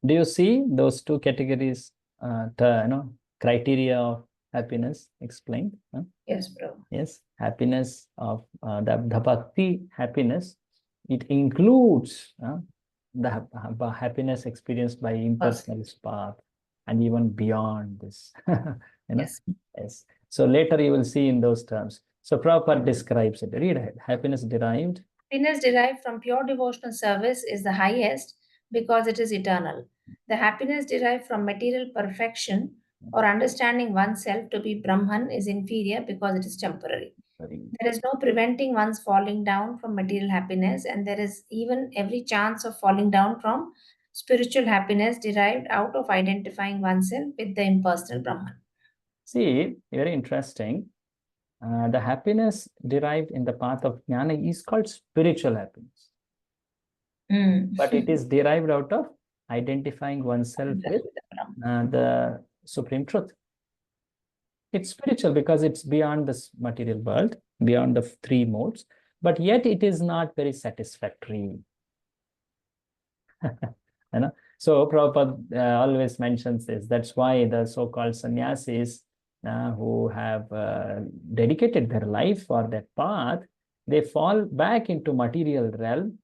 Do you see those two categories, criteria of happiness explained? Yes, bro. Yes, happiness of the bhakti happiness, it includes the happiness experienced by impersonalist path and even beyond this. Yes. Yes. So later you will see in those terms. So Prabhupada describes it. Read ahead. Happiness derived. Happiness derived from pure devotional service is the highest because it is eternal. The happiness derived from material perfection or understanding oneself to be Brahman is inferior because it is temporary. There is no preventing one's falling down from material happiness, and there is even every chance of falling down from spiritual happiness derived out of identifying oneself with the impersonal Brahman. See, very interesting. The happiness derived in the path of jnana is called spiritual happiness. But it is derived out of identifying oneself with the supreme truth. It's spiritual because it's beyond this material world, beyond the three modes, but yet it is not very satisfactory. So Prabhupada always mentions this. That's why the so-called sannyasis who have dedicated their life for that path, they fall back into material realm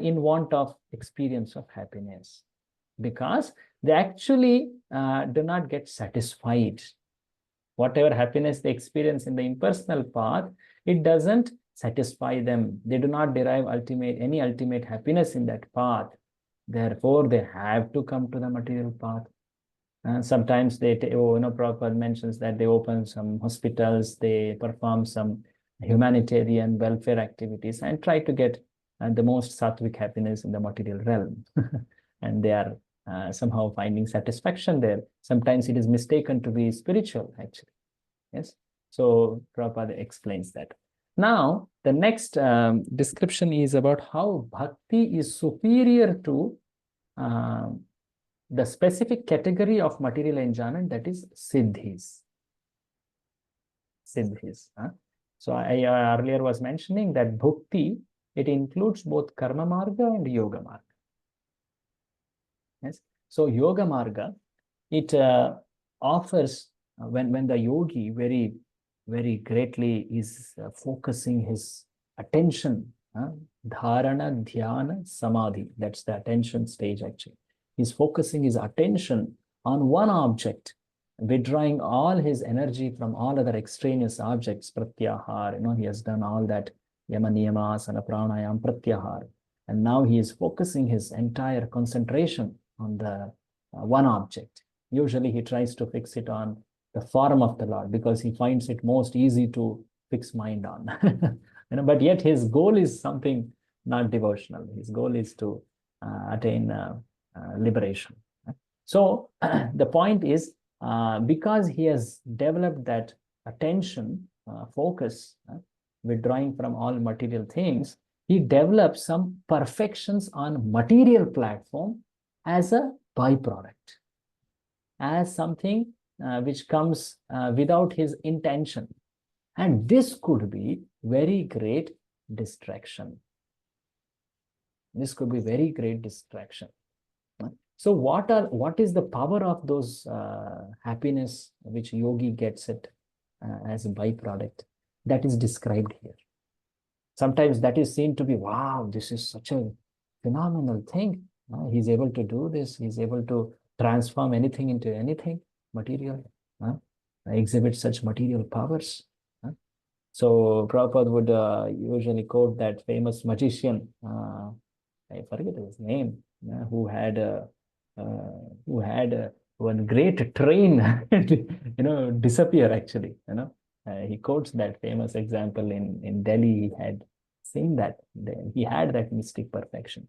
in want of experience of happiness, because they actually do not get satisfied. Whatever happiness they experience in the impersonal path, it doesn't satisfy them. They do not derive any ultimate happiness in that path. Therefore, they have to come to the material path. Sometimes Prabhupada mentions that they open some hospitals, they perform some humanitarian welfare activities and try to get the most sattvic happiness in the material realm. And they are somehow finding satisfaction there. Sometimes it is mistaken to be spiritual, actually. Yes. So Prabhupada explains that. Now, the next description is about how bhakti is superior to the specific category of material enjoyment, that is siddhis. Siddhis. So I earlier was mentioning that bhakti, it includes both karma marga and yoga marga. Yes. So yoga marga, it offers when the yogi very greatly is focusing his attention, dharana, dhyana, samadhi. That's the attention stage actually. He's focusing his attention on one object, withdrawing all his energy from all other extraneous objects, pratyahar. He has done all that yama niyama asana pranayam pratyahar. And now he is focusing his entire concentration on the one object. Usually he tries to fix it on the form of the Lord because he finds it most easy to fix mind on. But yet his goal is something not devotional. His goal is to attain liberation. So the point is, because he has developed that attention, focus, withdrawing from all material things, he develops some perfections on material platform as a byproduct, as something which comes without his intention. And this could be very great distraction. This could be very great distraction. So what is the power of those happiness which yogi gets it as a byproduct? That is described here. Sometimes that is seen to be, wow, this is such a phenomenal thing. He's able to do this. He's able to transform anything into anything material, exhibit such material powers. So Prabhupada would usually quote that famous magician, I forget his name, who had one great train, disappear actually. He quotes that famous example in Delhi. He had seen that he had that mystic perfection.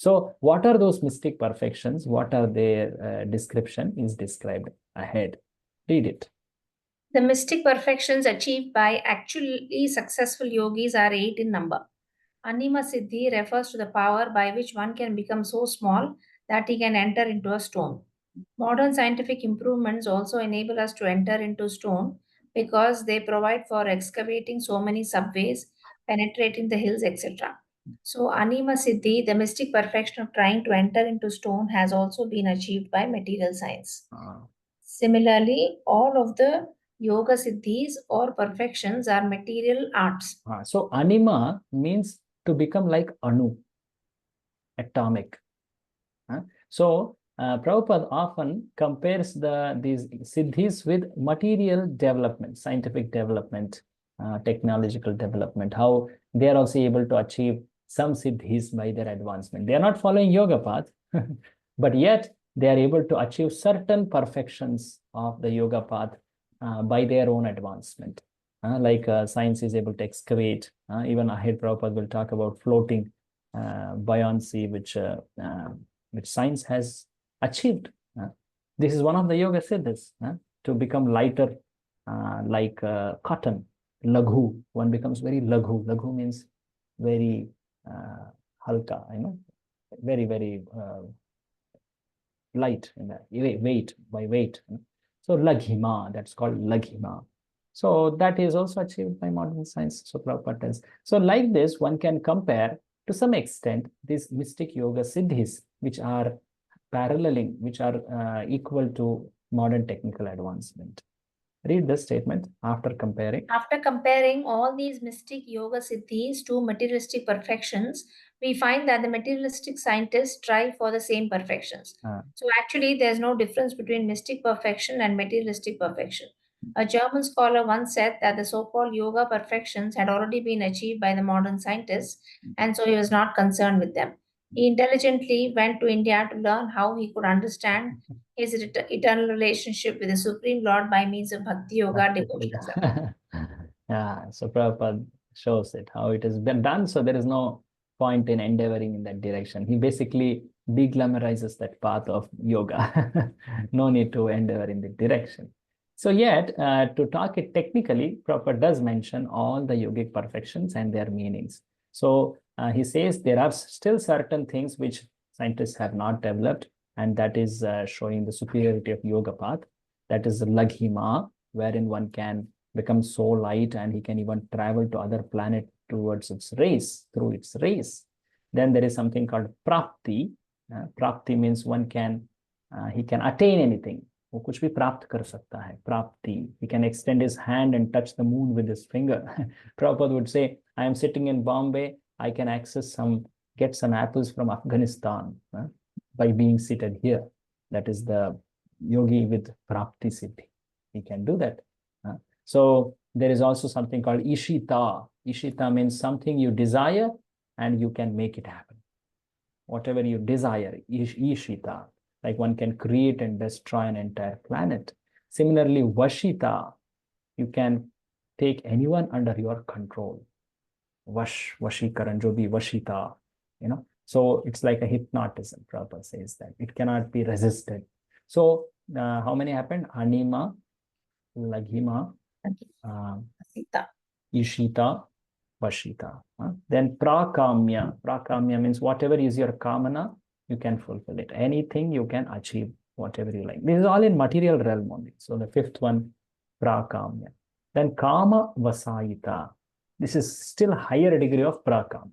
So what are those mystic perfections? What are their description is described ahead. Read it. The mystic perfections achieved by actually successful yogis are 8 in number. Anima Siddhi refers to the power by which one can become so small that he can enter into a stone. Modern scientific improvements also enable us to enter into stone because they provide for excavating so many subways, penetrating the hills, etc. So, Anima Siddhi, the mystic perfection of trying to enter into stone, has also been achieved by material science. Similarly, all of the yoga siddhis or perfections are material arts. So, Anima means to become like Anu, atomic. So, Prabhupada often compares these siddhis with material development, scientific development, technological development, how they are also able to achieve some siddhis by their advancement. They are not following yoga path, but yet they are able to achieve certain perfections of the yoga path by their own advancement. Like science is able to excavate. Even ahead, Prabhupada will talk about floating buoyancy, which science has achieved. This is one of the yoga siddhis, to become lighter like cotton. Laghu, one becomes very laghu. Laghu means very halka, very, very light in that weight, by weight. So laghima, that's called laghima. So that is also achieved by modern science. So Prabhupada tells. So like this, one can compare to some extent these mystic yoga siddhis, which are paralleling, which are equal to modern technical advancement. Read this statement after comparing. After comparing all these mystic yoga siddhis to materialistic perfections, we find that the materialistic scientists strive for the same perfections. So actually, there's no difference between mystic perfection and materialistic perfection. A German scholar once said that the so-called yoga perfections had already been achieved by the modern scientists, and so he was not concerned with them. He intelligently went to India to learn how he could understand his eternal relationship with the Supreme Lord by means of Bhakti Yoga devotional service. Yeah, so Prabhupada shows it, how it has been done. So there is no point in endeavoring in that direction. He basically deglamorizes that path of yoga. No need to endeavor in the direction. So yet, to talk it technically, Prabhupada does mention all the yogic perfections and their meanings. So he says there are still certain things which scientists have not developed, and that is showing the superiority of yoga path. That is the laghima, wherein one can become so light and he can even travel to other planet towards its race, through its race. Then there is something called prapti. Prapti means one can, he can attain anything. वो कुछ भी प्राप्त कर सकता है, प्राप्ति. He can extend his hand and touch the moon with his finger. Prabhupada would say, I am sitting in Bombay, I can get some apples from Afghanistan by being seated here. That is the yogi with prapti siddhi. He can do that. So there is also something called ishita. Ishita means something you desire and you can make it happen. Whatever you desire, ishita. Like one can create and destroy an entire planet. Similarly, vashita, you can take anyone under your control. Vashikaran, jo bhi vashita, So it's like a hypnotism, Prabhupada says that. It cannot be resisted. So how many happened? Anima, laghima, ishita, vashita. Then prakamya. Prakamya means whatever is your kamana, you can fulfill it. Anything you can achieve, whatever you like. This is all in material realm only. So the fifth one, prakamya. Then kama vasayita. This is still higher degree of prakamya.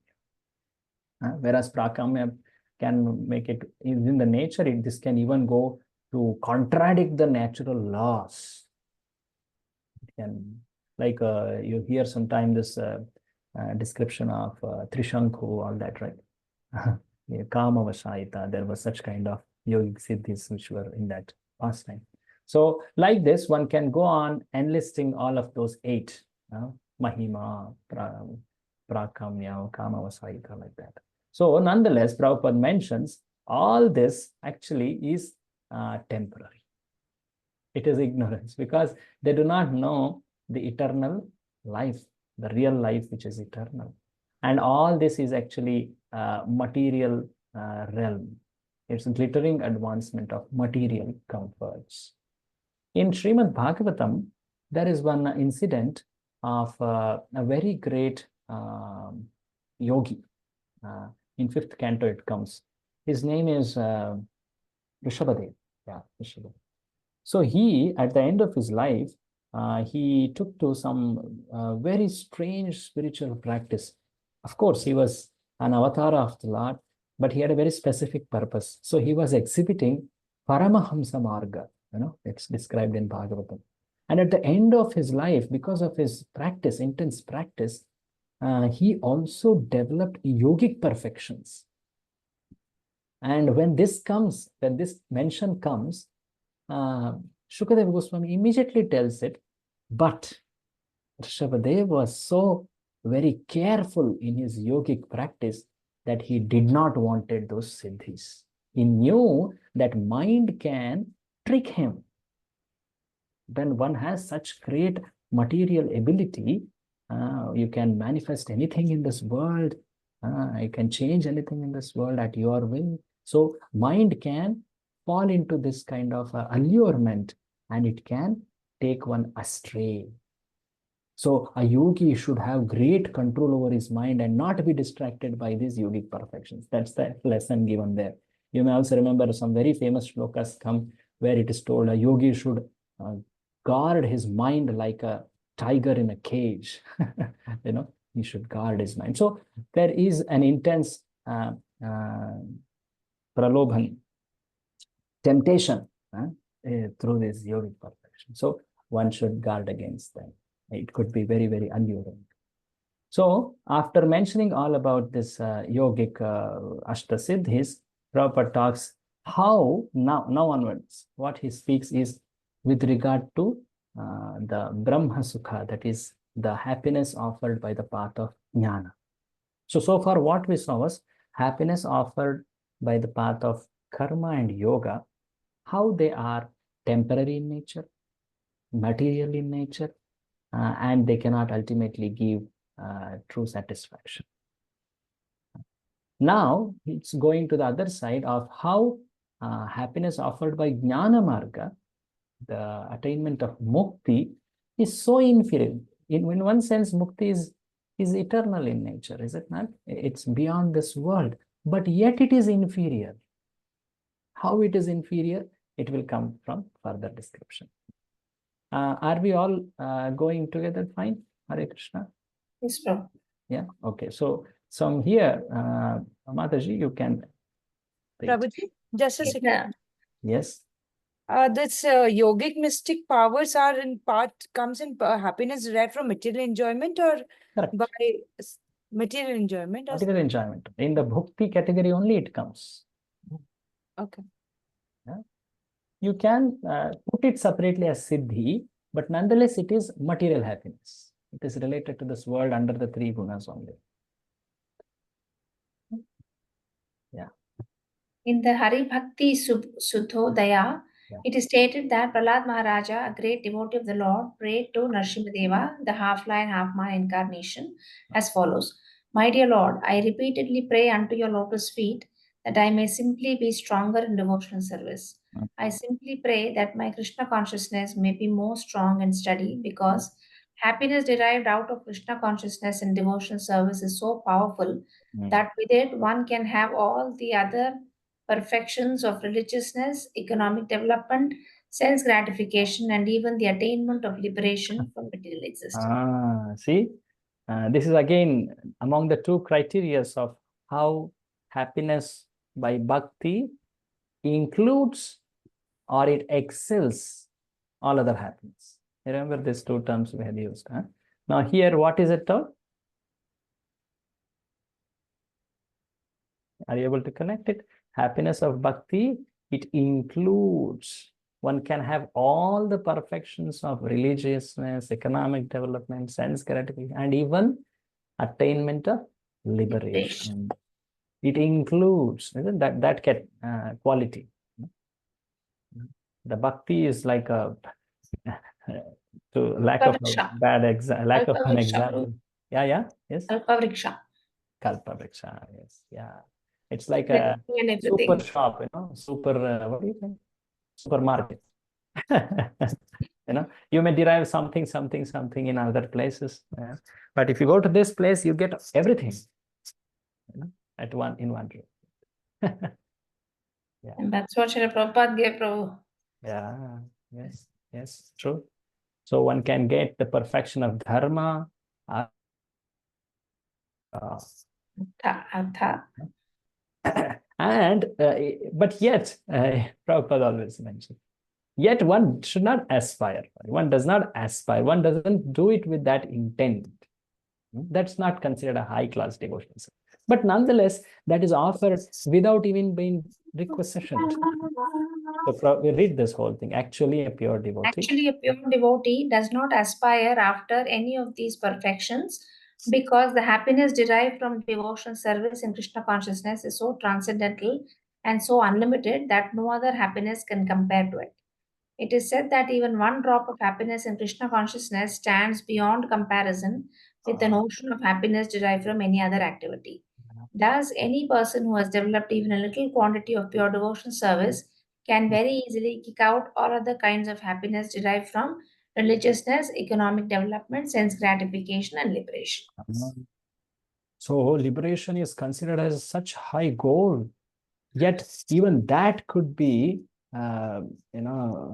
Whereas prakamya can make it in the nature, this can even go to contradict the natural laws. It can, like you hear sometime this description of Trishankhu, all that, right? Kama Vasayita, there was such kind of yogic siddhis which were in that pastime. So like this, one can go on enlisting all of those 8, Mahima, Prakamya, Kama Vasayita, like that. So nonetheless, Prabhupada mentions all this actually is temporary. It is ignorance because they do not know the eternal life, the real life which is eternal. And all this is actually material realm. It's glittering advancement of material comforts. In Srimad Bhagavatam, there is one incident of a very great yogi. In 5th canto it comes. His name is Rishabhadev. Yeah, Rishabhadev. So he, at the end of his life, he took to some very strange spiritual practice. Of course, he was an avatar of the Lord, but he had a very specific purpose. So he was exhibiting Paramahamsa Marga, it's described in Bhagavatam. And at the end of his life, because of his practice, intense practice, he also developed yogic perfections. And when this mention comes, Shukadeva Goswami immediately tells it, but Rishabhadev was so very careful in his yogic practice that he did not wanted those siddhis. He knew that mind can trick him. When one has such great material ability, you can manifest anything in this world. You can change anything in this world at your will. So mind can fall into this kind of allurement and it can take one astray. So a yogi should have great control over his mind and not be distracted by these yogic perfections. That's the lesson given there. You may also remember some very famous shlokas come where it is told a yogi should guard his mind like a tiger in a cage. He should guard his mind. So there is an intense pralobhan temptation through this yogic perfection. So one should guard against them. It could be very, very alluring. So after mentioning all about this yogic Ashtasiddhis, Prabhupada talks how now onwards, what he speaks is with regard to the Brahma Sukha, that is the happiness offered by the path of Jnana. So far what we saw was happiness offered by the path of karma and yoga, how they are temporary in nature, material in nature, and they cannot ultimately give true satisfaction. Now it's going to the other side of how happiness offered by Jnana Marga, the attainment of mukti, is so inferior. In one sense, mukti is eternal in nature, is it not? It's beyond this world, but yet it is inferior. How it is inferior, it will come from further description. Are we all going together fine? Hare Krishna? Yes, Prabhu. Yeah, okay. So from here, Mataji, you can read. Prabhuji, just a second. Yes. This yogic mystic powers are in part comes in happiness derived from material enjoyment or Correct. by material enjoyment? Or Material enjoyment. In the bhakti category only it comes. okay. Yeah. You can put it separately as siddhi, but nonetheless it is material happiness. It is related to this world under the three gunas only. Yeah. In the Hari Bhakti Sudhodaya, it is stated that Prahlad Maharaja, a great devotee of the Lord, prayed to Nrsimhadeva, the half-lion, half-man incarnation, as follows. My dear Lord, I repeatedly pray unto your lotus feet that I may simply be stronger in devotional service. I simply pray that my Krishna consciousness may be more strong and steady, because happiness derived out of Krishna consciousness and devotional service is so powerful that with it one can have all the other perfections of religiousness, economic development, sense gratification, and even the attainment of liberation from material existence. See, this is again among the two criteria of how happiness by bhakti includes or it excels all other happiness. Remember these two terms we had used. Huh? Now here, what is it called? Are you able to connect it? Happiness of bhakti, it includes, one can have all the perfections of religiousness, economic development, sense gratification, and even attainment of liberation. It includes, isn't that quality. The bhakti is like a to lack of a bad lack of an example. Yeah, yes. Kalpavriksha. Kalpavriksha, yes, yeah. It's like a super shop, super, what do you think? Supermarket. You may derive something in other places. But if you go to this place, you get everything in one room. Yeah. And that's what Srila Prabhupada gave, Prabhu. Yeah, yes, true. So one can get the perfection of dharma. And but yet, Prabhupada always mentioned, yet one should not aspire. One does not aspire. One doesn't do it with that intent. That's not considered a high-class devotion. But nonetheless, that is offered without even being requisitioned. So we read this whole thing. Actually, a pure devotee. Actually, a pure devotee does not aspire after any of these perfections, because the happiness derived from devotional service in Krishna consciousness is so transcendental and so unlimited that no other happiness can compare to it. It is said that even one drop of happiness in Krishna consciousness stands beyond comparison with the notion of happiness derived from any other activity. Thus, any person who has developed even a little quantity of pure devotional service can very easily kick out all other kinds of happiness derived from religiousness, economic development, sense gratification, and liberation. So liberation is considered as such high goal, yet even that could be, not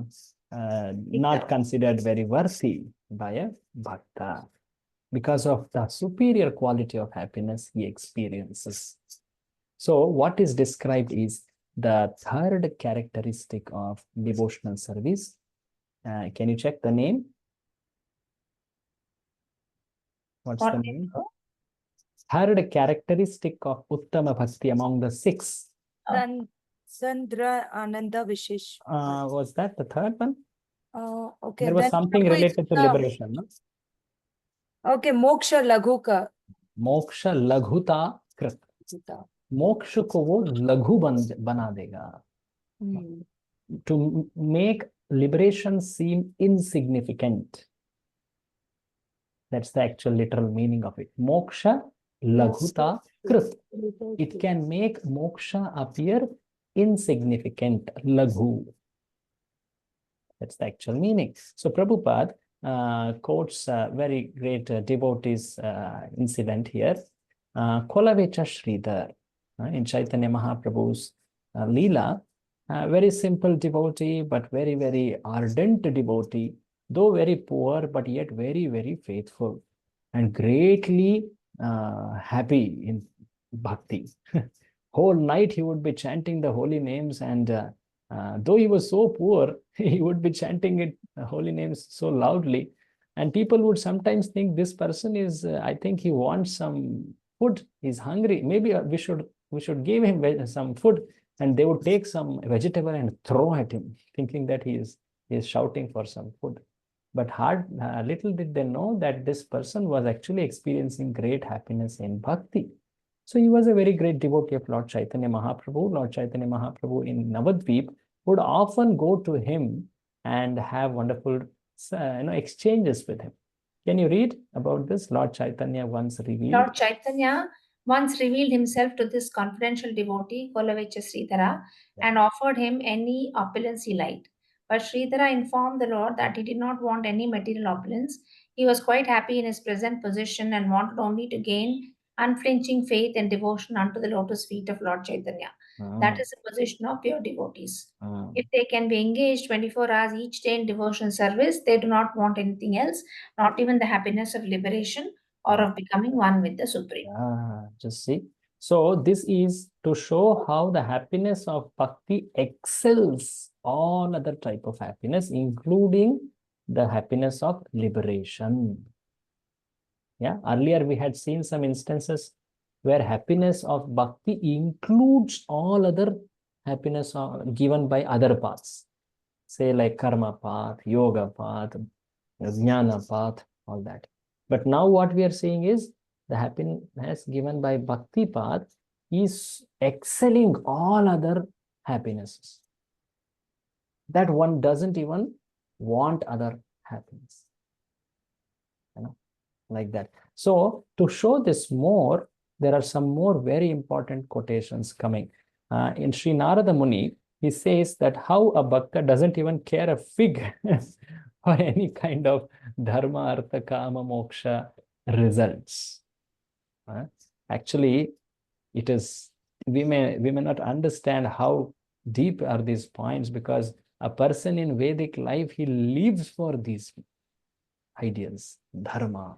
considered very worthy by a bhakta because of the superior quality of happiness he experiences. So what is described is the third characteristic of devotional service. Can you check the name? What's the name? Third characteristic of Uttama Bhakti among the 6. Sandra Ananda Vishesh. Was that the third one? Okay. There was then something Prabhu, related to liberation, no? Okay, Moksha Laghuka. Moksha Laghuta Krit. मोक्ष को वो लघु बना देगा. To make liberation seem insignificant. That's the actual literal meaning of it. Moksha laghuta krit. It can make moksha appear insignificant. Laghu. That's the actual meaning. So Prabhupada quotes a very great devotee's incident here. Kolavecha Sridhar. In Chaitanya Mahaprabhu's Leela, very simple devotee, but very, very ardent devotee, though very poor, but yet very, very faithful and greatly happy in bhakti. Whole night he would be chanting the holy names, and though he was so poor, he would be chanting it holy names so loudly, and people would sometimes think this person is, I think he wants some food, he's hungry, maybe we should give him some food, and they would take some vegetable and throw at him, thinking that he is shouting for some food. But little did they know that this person was actually experiencing great happiness in bhakti. So he was a very great devotee of Lord Chaitanya Mahaprabhu. Lord Chaitanya Mahaprabhu in Navadvip would often go to him and have wonderful exchanges with him. Can you read about this? Lord Chaitanya once revealed. Lord Chaitanya once revealed himself to this confidential devotee, Kolavecha Sridhara, and offered him any opulence he liked. But Sridhara informed the Lord that he did not want any material opulence. He was quite happy in his present position and wanted only to gain unflinching faith and devotion unto the lotus feet of Lord Chaitanya. That is the position of pure devotees. If they can be engaged 24 hours each day in devotional service, they do not want anything else, not even the happiness of liberation or of becoming one with the Supreme. Just see. So this is to show how the happiness of bhakti excels all other type of happiness, including the happiness of liberation. Yeah, earlier we had seen some instances where happiness of bhakti includes all other happiness given by other paths. Say like karma path, yoga path, jnana path, all that. But now what we are saying is the happiness given by bhakti path is excelling all other happinesses. That one doesn't even want other happiness. Like that. So to show this more, there are some more very important quotations coming. In Sri Narada Muni, he says that how a bhakta doesn't even care a fig for any kind of dharma, artha, kama, moksha results. Actually, it is, we may not understand how deep are these points, because a person in Vedic life, he lives for these ideals, dharma.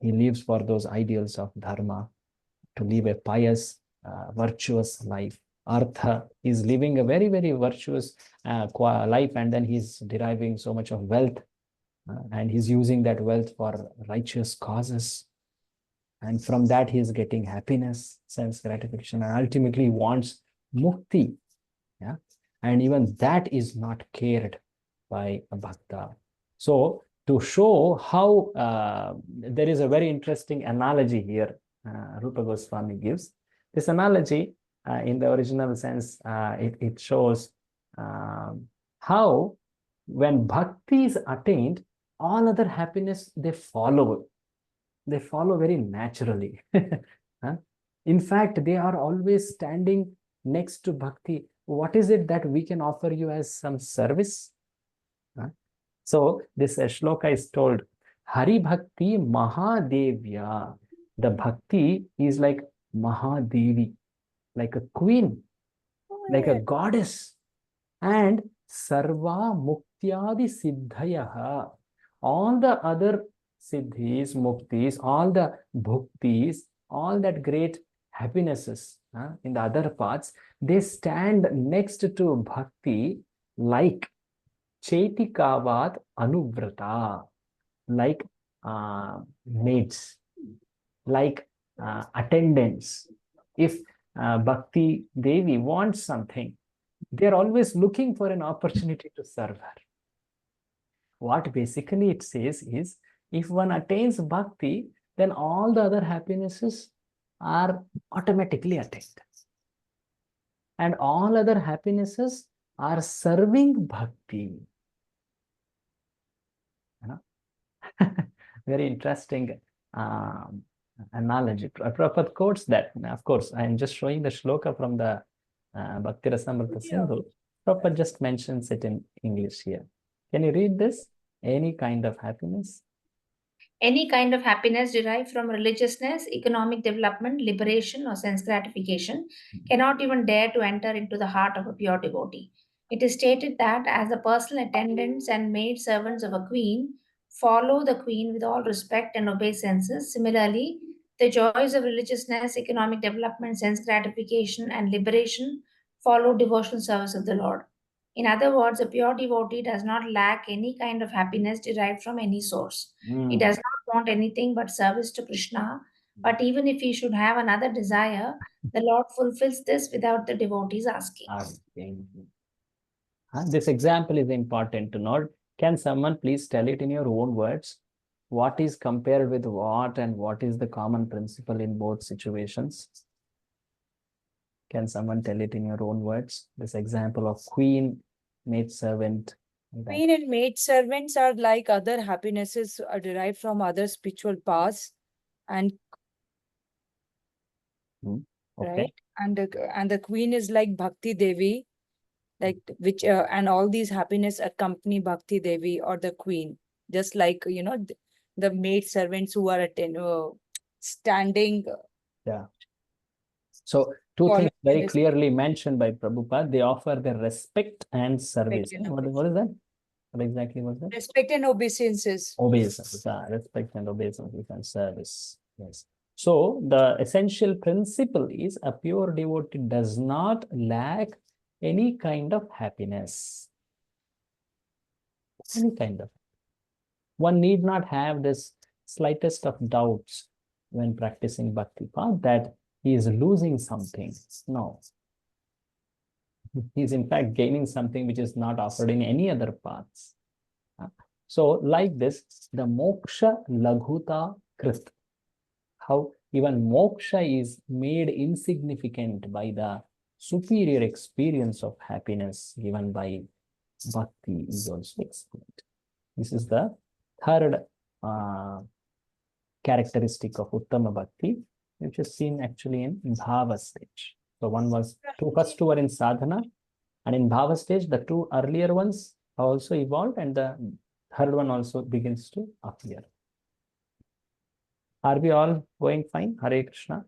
He lives for those ideals of dharma, to live a pious, virtuous life. Artha is living a very, very virtuous life, and then he's deriving so much of wealth, and he's using that wealth for righteous causes. And from that, he is getting happiness, sense gratification, and ultimately he wants mukti. Yeah? And even that is not cared by a bhakta. So, to show how there is a very interesting analogy here Rupa Goswami gives. This analogy, in the original sense, it shows how when bhakti is attained, all other happiness, they follow very naturally. In fact, they are always standing next to bhakti. What is it that we can offer you as some service? So this shloka is told, Hari Bhakti Mahadevya. The bhakti is like Mahadevi, like a queen, like a goddess. And Sarva Muktyadi Siddhayaha. All the other siddhis, muktis, all the bhuktis, all that great happinesses, in the other paths, they stand next to bhakti like Chetikavad Anuvrata, like maids, like attendants. If Bhakti Devi wants something, they're always looking for an opportunity to serve her. What basically it says is, if one attains bhakti, then all the other happinesses are automatically attained. And all other happinesses are serving bhakti. Very interesting analogy. Prabhupada quotes that. Of course, I am just showing the shloka from the Bhakti Rasamrita Sindhu. Prabhupada just mentions it in English here. Can you read this? Any kind of happiness? Any kind of happiness derived from religiousness, economic development, liberation, or sense gratification cannot even dare to enter into the heart of a pure devotee. It is stated that as the personal attendants and maid servants of a queen follow the queen with all respect and obeisances, similarly, the joys of religiousness, economic development, sense gratification, and liberation follow devotional service of the Lord. In other words, a pure devotee does not lack any kind of happiness derived from any source. He does not want anything but service to Krishna. But even if he should have another desire, the Lord fulfills this without the devotees asking. This example is important to note. Can someone please tell it in your own words? What is compared with what, and what is the common principle in both situations? Can someone tell it in your own words? This example of queen, maid servant. Queen and maid servants are like other happinesses are derived from other spiritual paths, and Okay. right, and the queen is like Bhakti Devi, like which and all these happiness accompany Bhakti Devi or the queen, just like the maid servants who are standing. Yeah. So two things very clearly mentioned by Prabhupada. They offer their respect and service. What is that? What exactly was that? Respect and obeisances. Obeisance. Respect and obeisances and service. Yes. So the essential principle is a pure devotee does not lack any kind of happiness. Any kind of. One need not have this slightest of doubts when practicing bhakti path that he is losing something. No. He is in fact gaining something which is not offered in any other paths. So like this, the moksha laghuta krit. How even moksha is made insignificant by the superior experience of happiness given by bhakti is also explained. This is the third characteristic of Uttama Bhakti, which is seen actually in Bhava stage. So first two are in sadhana, and in Bhava stage, the two earlier ones also evolved, and the third one also begins to appear. Are we all going fine? Hare Krishna.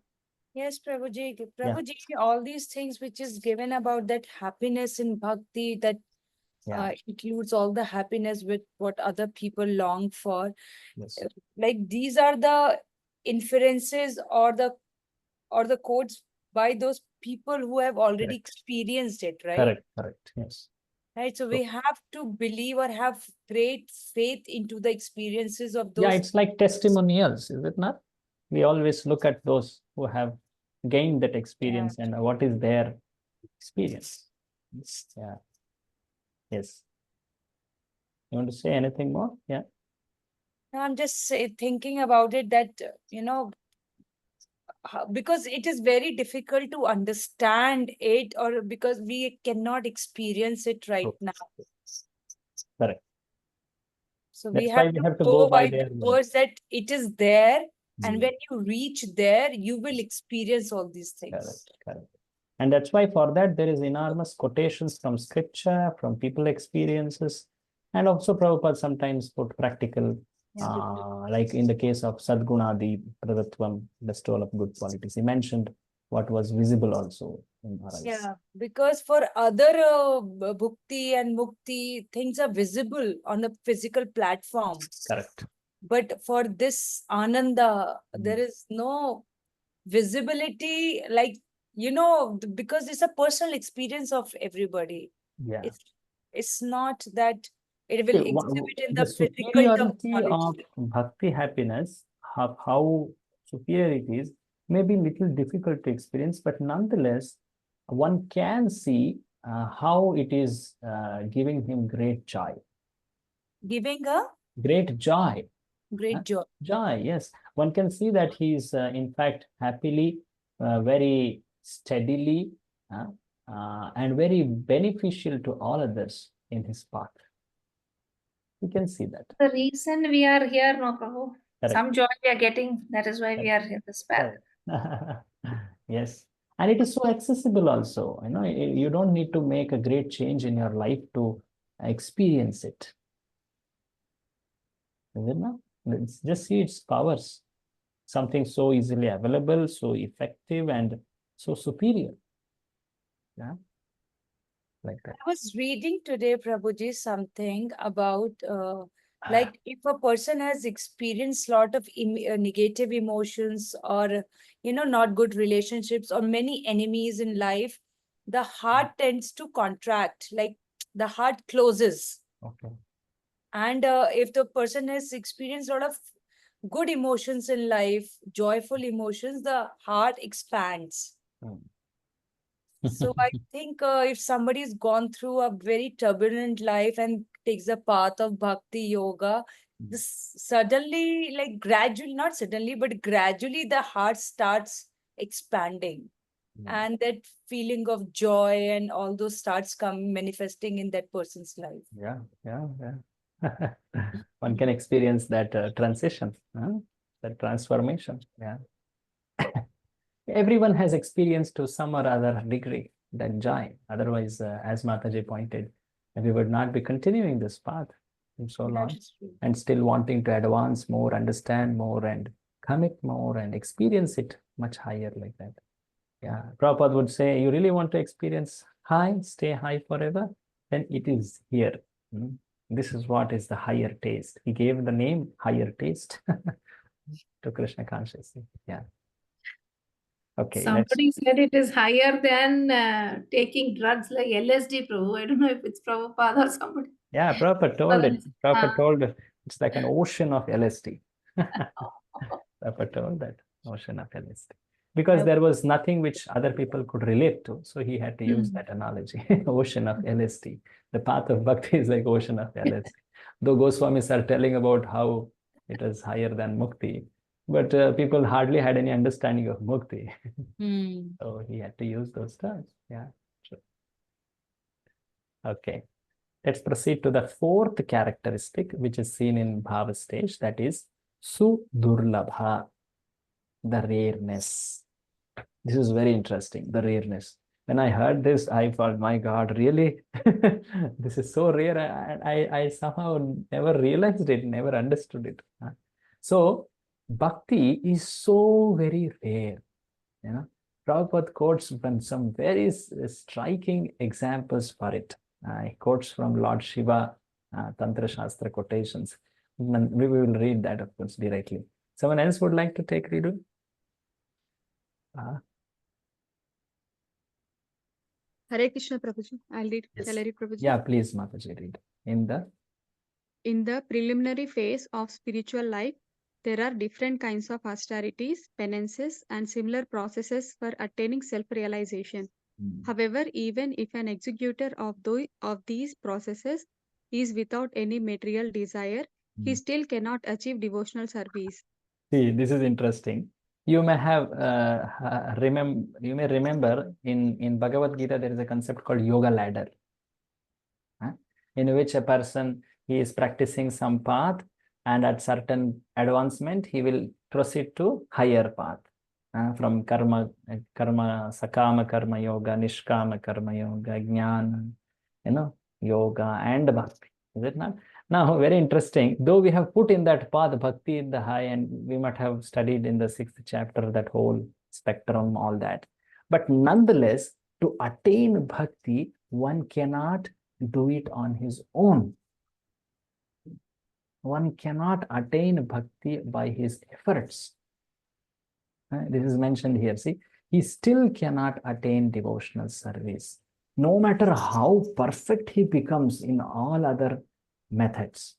Yes, Prabhuji. Prabhuji, all these things which is given about that happiness in bhakti, that includes all the happiness with what other people long for. Yes. Like these are the inferences or the quotes by those people who have already experienced it, right? Correct. Yes. Right. So we have to believe or have great faith into the experiences of those. Yeah, it's like testimonials, is it not? We always look at those who have gained that experience and what is their experience. Yeah. Yes. You want to say anything more? Yeah. No, I'm just thinking about it that, because it is very difficult to understand it, or because we cannot experience it right now. Correct. So That's we why have we to have to go by their the words that it is there, and Mm. when you reach there, you will experience all these things. Correct. And that's why for that there is enormous quotations from scripture, from people experiences, and also Prabhupada sometimes put practical, like in the case of Sadgunadi Pradatvam, bestowal of good qualities. He mentioned what was visible also in our eyes. Yeah, because for other bhukti and mukti, things are visible on the physical platform. Correct. But for this Ananda, there is no visibility like because it's a personal experience of everybody. Yeah. It's not that it will exhibit in The the physical superiority of terminology. bhakti happiness, how superior it is, may be little difficult to experience, but nonetheless, one can see how it is giving him great joy. Giving a Great joy. great joy. Joy, yes. One can see that he is, in fact, happily, very steadily, and very beneficial to all others in his path. You can see that. The reason we are here, no, Prabhu. Correct. Some joy we are getting. That is why we are in this path. Yes. And it is so accessible also. You don't need to make a great change in your life to experience it. Is it not? Just see its powers. Something so easily available, so effective, and so superior. Yeah. Like that. I was reading today, Prabhuji, something about like if a person has experienced a lot of negative emotions or not good relationships or many enemies in life, the heart tends to contract, like the heart closes. Okay. And if the person has experienced a lot of good emotions in life, joyful emotions, the heart expands. So I think if somebody's gone through a very turbulent life and takes the path of bhakti yoga, this suddenly, like gradually, not suddenly, but gradually the heart starts expanding. And that feeling of joy and all those starts manifesting in that person's life. Yeah. One can experience that transition, that transformation. Yeah. Everyone has experienced to some or other degree that joy. Otherwise, as Mataji pointed, we would not be continuing this path in so long and still wanting to advance more, understand more, and commit more and experience it much higher like that. Yeah, Prabhupada would say, you really want to experience high, stay high forever, then it is here. This is what is the higher taste. He gave the name higher taste to Krishna consciousness. Yeah. Okay. Somebody said it is higher than taking drugs like LSD, Prabhu. I don't know if it's Prabhupada or somebody. Yeah, Prabhupada told it. Prabhupada told it. It's like an ocean of LSD. Prabhupada told that ocean of LSD. Because there was nothing which other people could relate to. So he had to use that analogy. Ocean of LSD. The path of bhakti is like ocean of LSD. Though Goswamis are telling about how it is higher than mukti, but people hardly had any understanding of mukti. So he had to use those terms. Yeah, sure. Okay. Let's proceed to the fourth characteristic, which is seen in Bhava stage, that is Sudurlabha, the rareness. This is very interesting, the rareness. When I heard this, I thought, my God, really? This is so rare. I somehow never realized it, never understood it. So, bhakti is so very rare. Prabhupada quotes some very striking examples for it. He quotes from Lord Shiva, Tantra Shastra quotations. We will read that, of course, directly. Someone else would like to take read? Hare Krishna, Prabhuji. I'll read. Yes. Shall I read, Prabhuji? Yeah, please, Mataji, read. In the preliminary phase of spiritual life, there are different kinds of austerities, penances, and similar processes for attaining self-realization. However, even if an executor of these processes is without any material desire, he still cannot achieve devotional service. See, this is interesting. You may have you may remember in Bhagavad Gita there is a concept called yoga ladder, in which a person he is practicing some path, and at certain advancement he will proceed to higher path, from karma, sakama karma yoga, nishkama karma yoga, jnana, yoga and bhakti. Is it not? Now, very interesting. Though we have put in that path bhakti in the high, and we might have studied in the 6th chapter that whole spectrum, all that. But nonetheless, to attain bhakti, one cannot do it on his own. One cannot attain bhakti by his efforts. This is mentioned here. See, he still cannot attain devotional service. No matter how perfect he becomes in all other methods,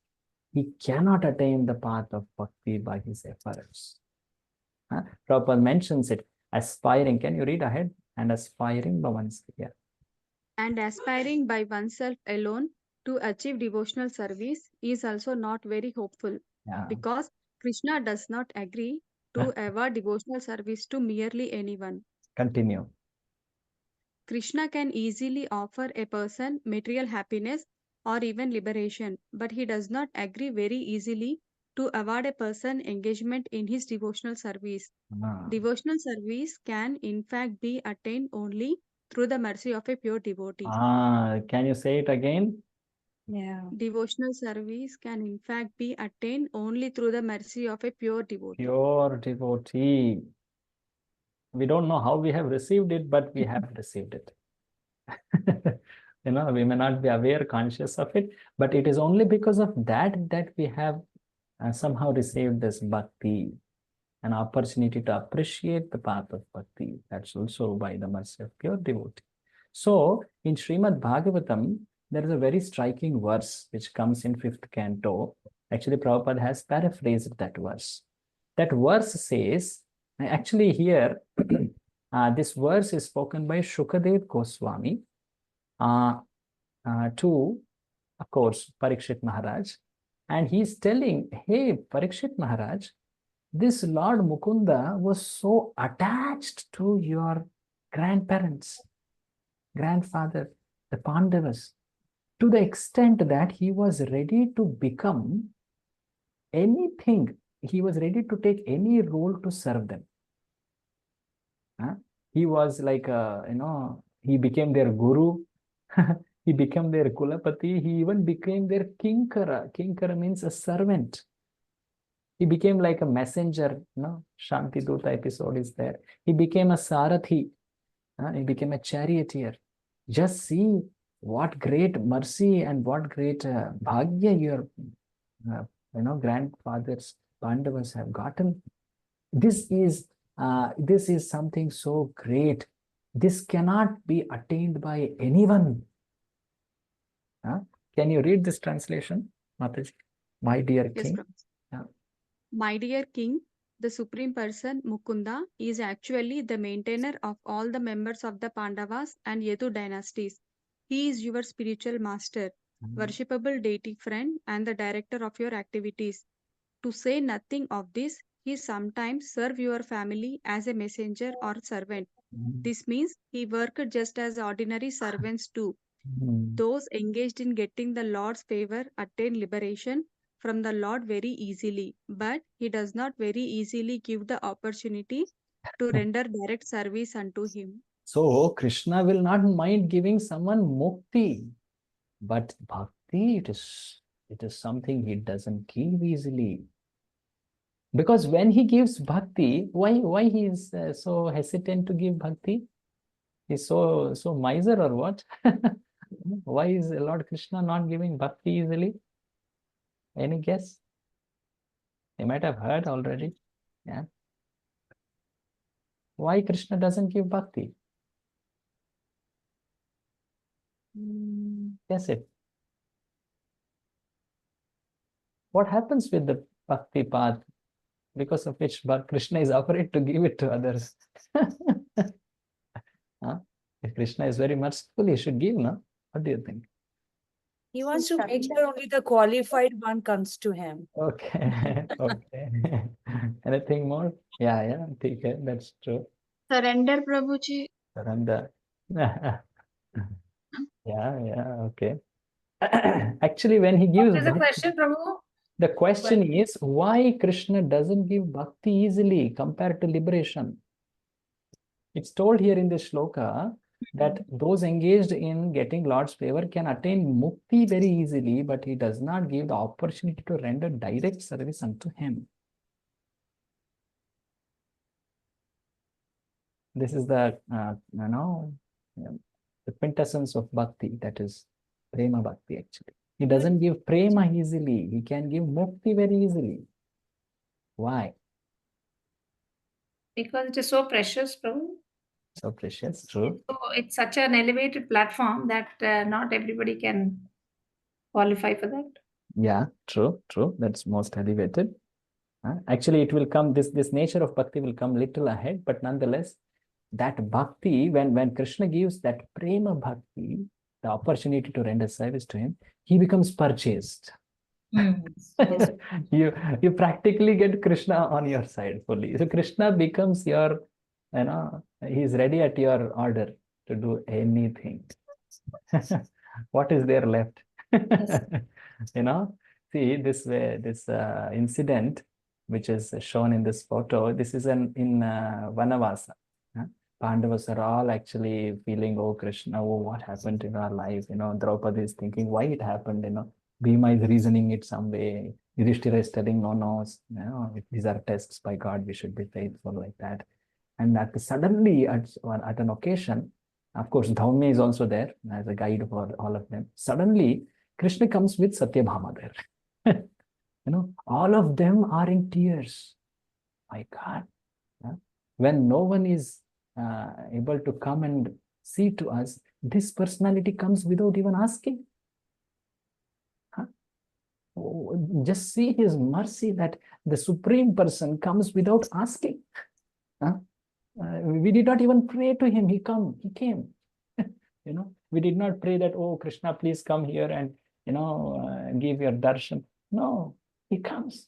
he cannot attain the path of bhakti by his efforts. Prabhupada mentions it, aspiring. Can you read ahead? And aspiring by oneself. Yeah. And aspiring by oneself alone to achieve devotional service is also not very hopeful, because Krishna does not agree to award devotional service to merely anyone. Continue. Krishna can easily offer a person material happiness or even liberation, but he does not agree very easily to award a person engagement in his devotional service. Devotional service can in fact be attained only through the mercy of a pure devotee. Can you say it again? Yeah. Devotional service can in fact be attained only through the mercy of a pure devotee. Pure devotee. We don't know how we have received it, but we have received it. We may not be aware, conscious of it, but it is only because of that we have somehow received this bhakti, an opportunity to appreciate the path of bhakti. That's also by the mercy of pure devotee. So, in Srimad Bhagavatam, there is a very striking verse which comes in 5th canto. Actually, Prabhupada has paraphrased that verse. That verse says, actually here, this verse is spoken by Shukadev Goswami to, of course, Parikshit Maharaj. And he's telling, hey, Parikshit Maharaj, this Lord Mukunda was so attached to your grandparents, grandfather, the Pandavas, to the extent that he was ready to become anything. He was ready to take any role to serve them. He was like, he became their guru. He became their kulapati. He even became their kinkara. Kinkara means a servant. He became like a messenger. Shanti Duta episode is there. He became a sarathi. He became a charioteer. Just see what great mercy and what great bhagya your grandfathers, Pandavas have gotten. This is something so great. This cannot be attained by anyone. Can you read this translation, Mataji? My dear king. Yes, My dear king, the supreme person Mukunda is actually the maintainer of all the members of the Pandavas and Yadu dynasties. He is your spiritual master, worshipable deity friend, and the director of your activities. To say nothing of this, he sometimes serve your family as a messenger or servant. This means he worked just as ordinary servants do. Those engaged in getting the Lord's favor attain liberation from the Lord very easily, but he does not very easily give the opportunity to render direct service unto him. So Krishna will not mind giving someone mukti, but bhakti, it is something he doesn't give easily. Because when he gives bhakti, why he is so hesitant to give bhakti? He's so miser or what? Why is Lord Krishna not giving bhakti easily? Any guess? You might have heard already. Yeah. Why Krishna doesn't give bhakti? Guess it. What happens with the bhakti path because of which Krishna is afraid to give it to others? If Krishna is very merciful, he should give, no? What do you think? He wants to make sure only the qualified one comes to him. Okay. Okay. Anything more? Yeah. Okay, that's true. Surrender, Prabhuji. Surrender. Yeah. Okay. Actually, when he gives What is the bhakti, question, Prabhu? the question is why Krishna doesn't give bhakti easily compared to liberation. It's told here in this shloka that those engaged in getting Lord's favor can attain mukti very easily, but he does not give the opportunity to render direct service unto him. This is the the quintessence of bhakti, that is prema bhakti actually. He doesn't give prema easily. He can give mukti very easily. Why? Because it is so precious, Prabhu. So precious, true. So it's such an elevated platform that not everybody can qualify for that. Yeah, true. That's most elevated. Actually, it will come, this nature of bhakti will come little ahead, but nonetheless, that bhakti, when Krishna gives that prema bhakti, the opportunity to render service to him, he becomes purchased. Yes. You practically get Krishna on your side fully. So Krishna becomes your, he's ready at your order to do anything. What is there left? Yes. See this way, this incident which is shown in this photo. This is in Vanavasa. Pandavas are all actually feeling, oh Krishna, oh what happened in our life? Draupadi is thinking why it happened. Bhima is reasoning it some way. Yudhishthira is telling, no, if these are tests by God, we should be faithful like that. And suddenly, at an occasion, of course, Dhaumya is also there as a guide for all of them. Suddenly, Krishna comes with Satyabhama there. All of them are in tears. My God. When no one is able to come and see to us, this personality comes without even asking. Just see his mercy that the Supreme Person comes without asking. We did not even pray to him. He came. We did not pray that, oh Krishna, please come here and give your darshan. No, he comes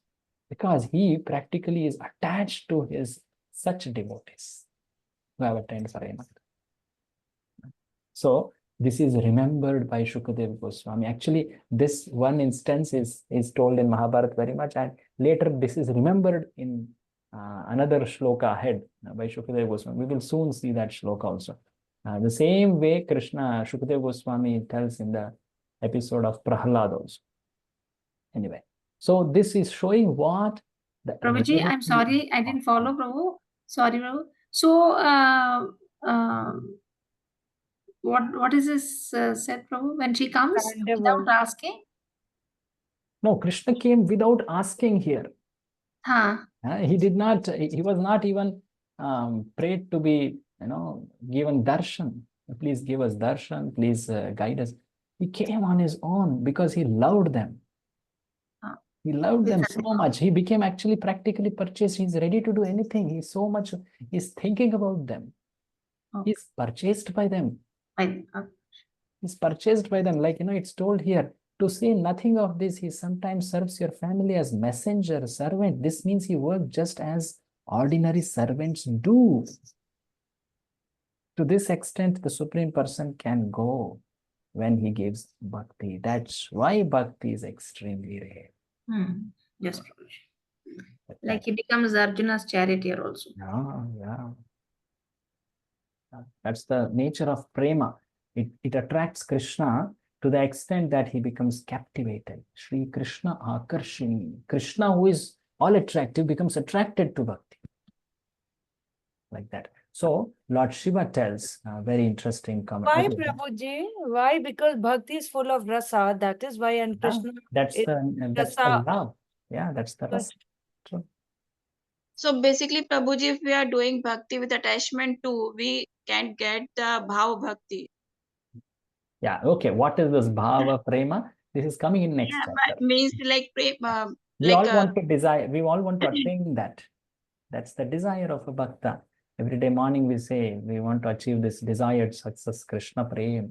because he practically is attached to his such devotees who have attained Paramata. So this is remembered by Shukadeva Goswami. Actually, this one instance is told in Mahabharata very much, and later this is remembered in another shloka ahead by Shukadeva Goswami. We will soon see that shloka also. The same way Krishna, Shukadeva Goswami tells in the episode of Prahlad also. Anyway, so this is showing what the Prabhuji, I'm sorry, I didn't follow, Prabhu. Sorry, Prabhu. So, what is this said, Prabhu? When she comes without asking? No, Krishna came without asking here. He did not. He was not even prayed to be, given darshan. Please give us darshan. Please guide us. He came on his own because he loved them. He loved them so much. He became actually practically purchased. He's ready to do anything. He's thinking about them. Okay. He's purchased by them. He's purchased by them. Like, it's told here, to say nothing of this, he sometimes serves your family as messenger, servant. This means he works just as ordinary servants do. To this extent, the Supreme Person can go when he gives bhakti. That's why bhakti is extremely rare. Yes, like he becomes Arjuna's charioteer also. Yeah. That's the nature of prema. It attracts Krishna to the extent that he becomes captivated. Shri Krishna Akarshini. Krishna, who is all attractive, becomes attracted to bhakti. Like that. So Lord Shiva tells a very interesting comment. Why, Prabhuji? Why? Because bhakti is full of rasa. That is why, and Krishna. That's the love. Yeah, that's the rasa. True. So basically, Prabhuji, if we are doing bhakti with attachment too, we can get the bhava bhakti. Yeah, okay. What is this bhava prema? This is coming in next chapter. Means like prema. We all want to desire. We all want to attain that. That's the desire of a bhakta. Every day morning we say we want to achieve this desired success, Krishna prema.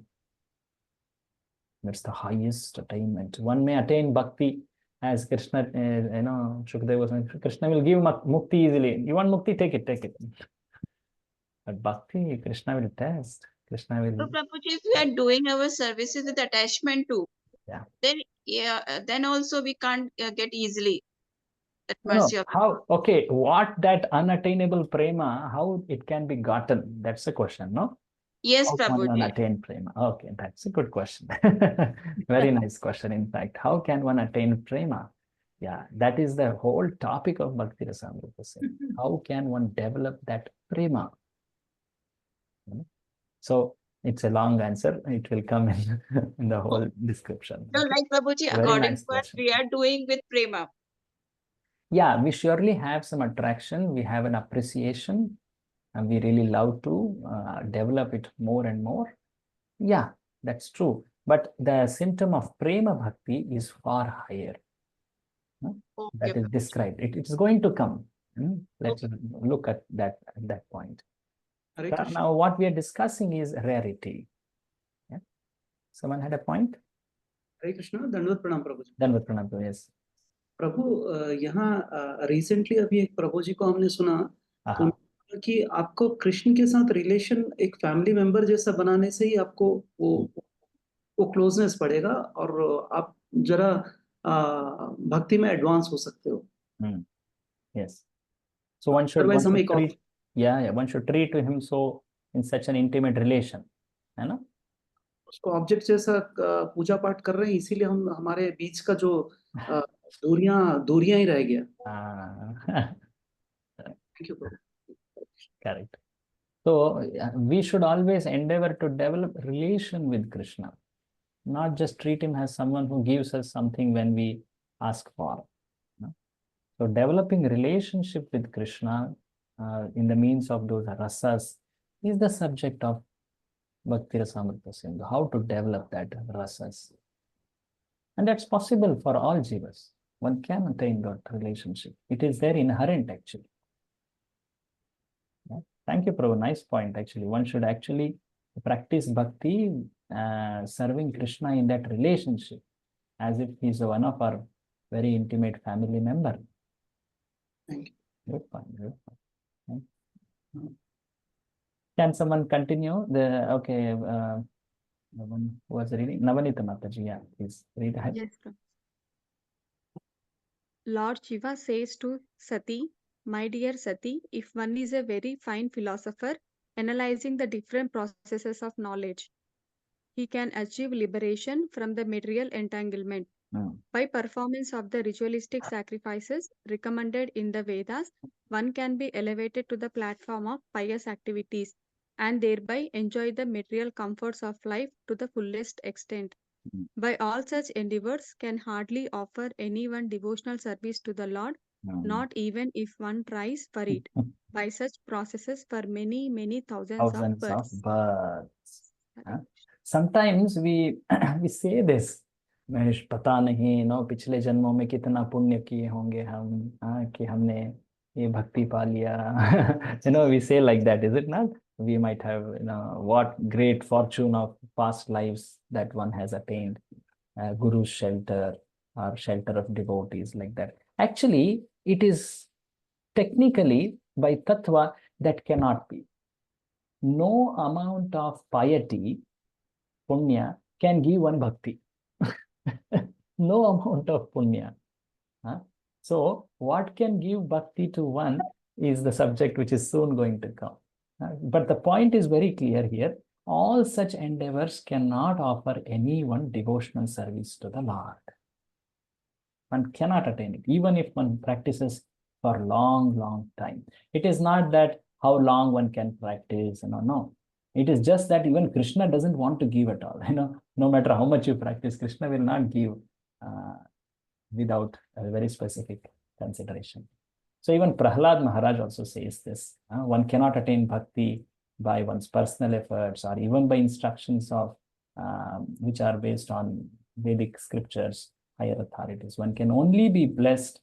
That's the highest attainment. One may attain bhakti as Krishna, Shukadeva was saying, Krishna will give mukti easily. You want mukti? Take it. But bhakti, Krishna will test. Krishna will. So, Prabhuji, if we are doing our services with attachment too, then also we can't get easily that mercy of how? Okay, what that unattainable prema? How it can be gotten? That's the question, no? Yes, how Prabhuji. Can one attain prema? Okay, that's a good question. Very nice question. In fact, how can one attain prema? Yeah, that is the whole topic of Bhakti Rasamrita. How can one develop that prema? So it's a long answer. It will come in the whole description. So, like Prabhuji, according to what we are doing with prema. Yeah, we surely have some attraction. We have an appreciation. and we really love to develop it more and more. Yeah, that's true. But the symptom of prema bhakti is far higher. That is described. It is going to come. Let's look at that point. Now, what we are discussing is rarity. Yeah? Someone had a point? Hare Krishna, Dandavat Pranam Prabhu. Dandavat Pranam Prabhu, yes. प्रभु यहाँ recently अभी एक प्रभु जी को हमने सुना तो कि आपको कृष्ण के साथ रिलेशन एक फैमिली मेंबर जैसा बनाने से ही आपको वो क्लोजनेस पड़ेगा और आप जरा भक्ति में एडवांस हो सकते हो. Yes. So one should treat, one should treat him so in such an intimate relation, है ना? उसको ऑब्जेक्ट जैसा पूजा पाठ कर रहे हैं, इसीलिए हम हमारे बीच का जो दूरियां ही रह गया. Thank you, Prabhu. Correct. So we should always endeavor to develop relation with Krishna, not just treat him as someone who gives us something when we ask for. So developing relationship with Krishna in the means of those rasas is the subject of Bhakti Rasamrita Sindhu, how to develop that rasas. And that's possible for all jivas. One can attain that relationship. It is there inherent actually. Yeah. Thank you, Prabhu. Nice point actually. One should actually practice bhakti, serving Krishna in that relationship as if he's one of our very intimate family member. Thank you. Good point. Good point. Can someone continue? The one who was reading, Navanita Mataji, yeah, please read ahead. Yes, sir. Lord Shiva says to Sati, my dear Sati, if one is a very fine philosopher, analyzing the different processes of knowledge, he can achieve liberation from the material entanglement. By performance of the ritualistic sacrifices recommended in the Vedas, one can be elevated to the platform of pious activities and thereby enjoy the material comforts of life to the fullest extent. By all such endeavors can hardly offer anyone devotional service to the Lord, not even if one tries for it, by such processes for many, many thousands of births. Sometimes we say this, Mahesh पता नहीं पिछले जन्मों में कितना पुण्य किए होंगे हम कि हमने ये भक्ति पा लिया. We say like that, is it not? We might have what great fortune of past lives that one has attained, guru's shelter or shelter of devotees, like that. Actually, it is technically by tattva that cannot be. No amount of piety, punya, can give one bhakti. No amount of punya. So what can give bhakti to one is the subject which is soon going to come. But the point is very clear here. All such endeavors cannot offer anyone devotional service to the Lord. One cannot attain it, even if one practices for long, long time. It is not that how long one can practice, no. It is just that even Krishna doesn't want to give at all. No matter how much you practice, Krishna will not give without a very specific consideration. So even Prahlad Maharaj also says this. One cannot attain bhakti by one's personal efforts or even by instructions of which are based on Vedic scriptures, higher authorities. One can only be blessed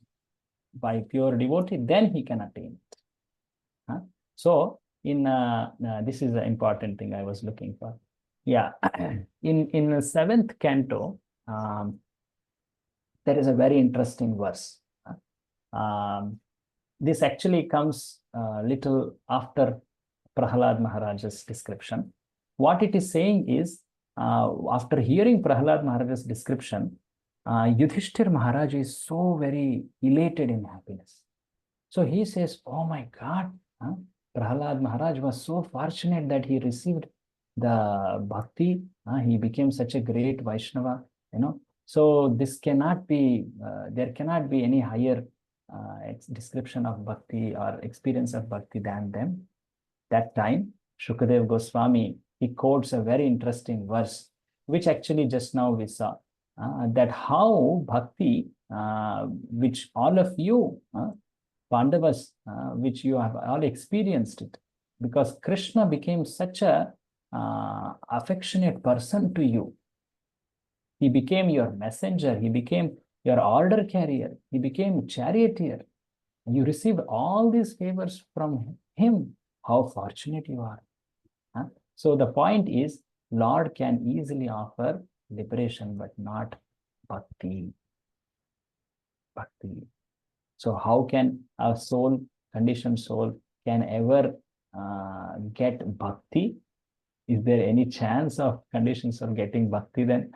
by pure devotee, then he can attain it. So in this is the important thing I was looking for. Yeah, in the 7th canto, there is a very interesting verse. This actually comes a little after Prahlad Maharaj's description. What it is saying is, after hearing Prahlad Maharaj's description, Yudhishthir Maharaj is so very elated in happiness. So he says, oh my God, Prahlad Maharaj was so fortunate that he received the bhakti. He became such a great Vaishnava, So this cannot be, there cannot be any higher description of bhakti or experience of bhakti than them. That time, Shukadev Goswami, he quotes a very interesting verse, which actually just now we saw, that how bhakti, which all of you, Pandavas, which you have all experienced it, because Krishna became such a affectionate person to you. He became your messenger. He became your order carrier. He became charioteer. You received all these favors from him. How fortunate you are. Huh? So the point is, Lord can easily offer liberation, but not bhakti. Bhakti. So how can a soul, conditioned soul, can ever get bhakti? Is there any chance of conditioned soul getting bhakti then?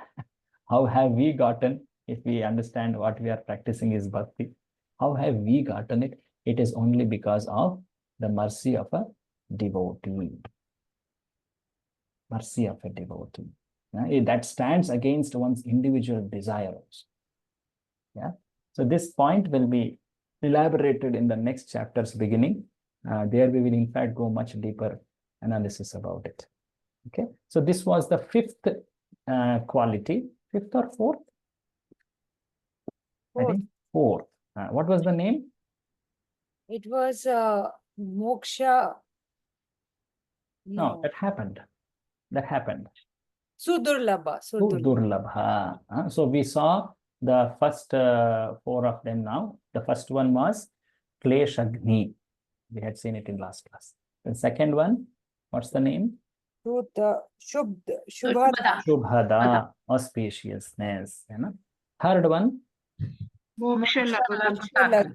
How have we gotten, if we understand what we are practicing is bhakti, how have we gotten it? It is only because of the mercy of a devotee. Mercy of a devotee. That stands against one's individual desires. Yeah. So this point will be elaborated in the next chapter's beginning. There we will in fact go much deeper analysis about it. Okay. So this was the fifth quality. Fifth or fourth? Fourth. I think fourth. What was the name? It was moksha. No, that happened. That happened. Sudurlabha. Sudurlabha. So we saw the first four of them now. The first one was Kleshagni. We had seen it in last class. The second one, what's the name? Shubhada, auspiciousness. Third one, Moksha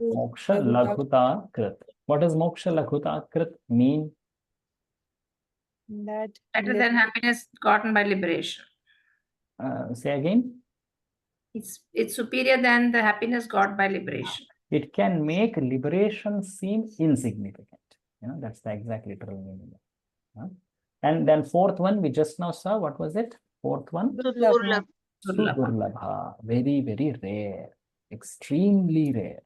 Moksha Laghuta Krit. What does Moksha Laghuta Krit mean? That Better than happiness gotten by liberation. Say again. It's superior than the happiness got by liberation. It can make liberation seem insignificant. That's the exact literal meaning. And then fourth one, we just now saw, what was it? Fourth one? Sudurlabha. Very, very rare. Extremely rare.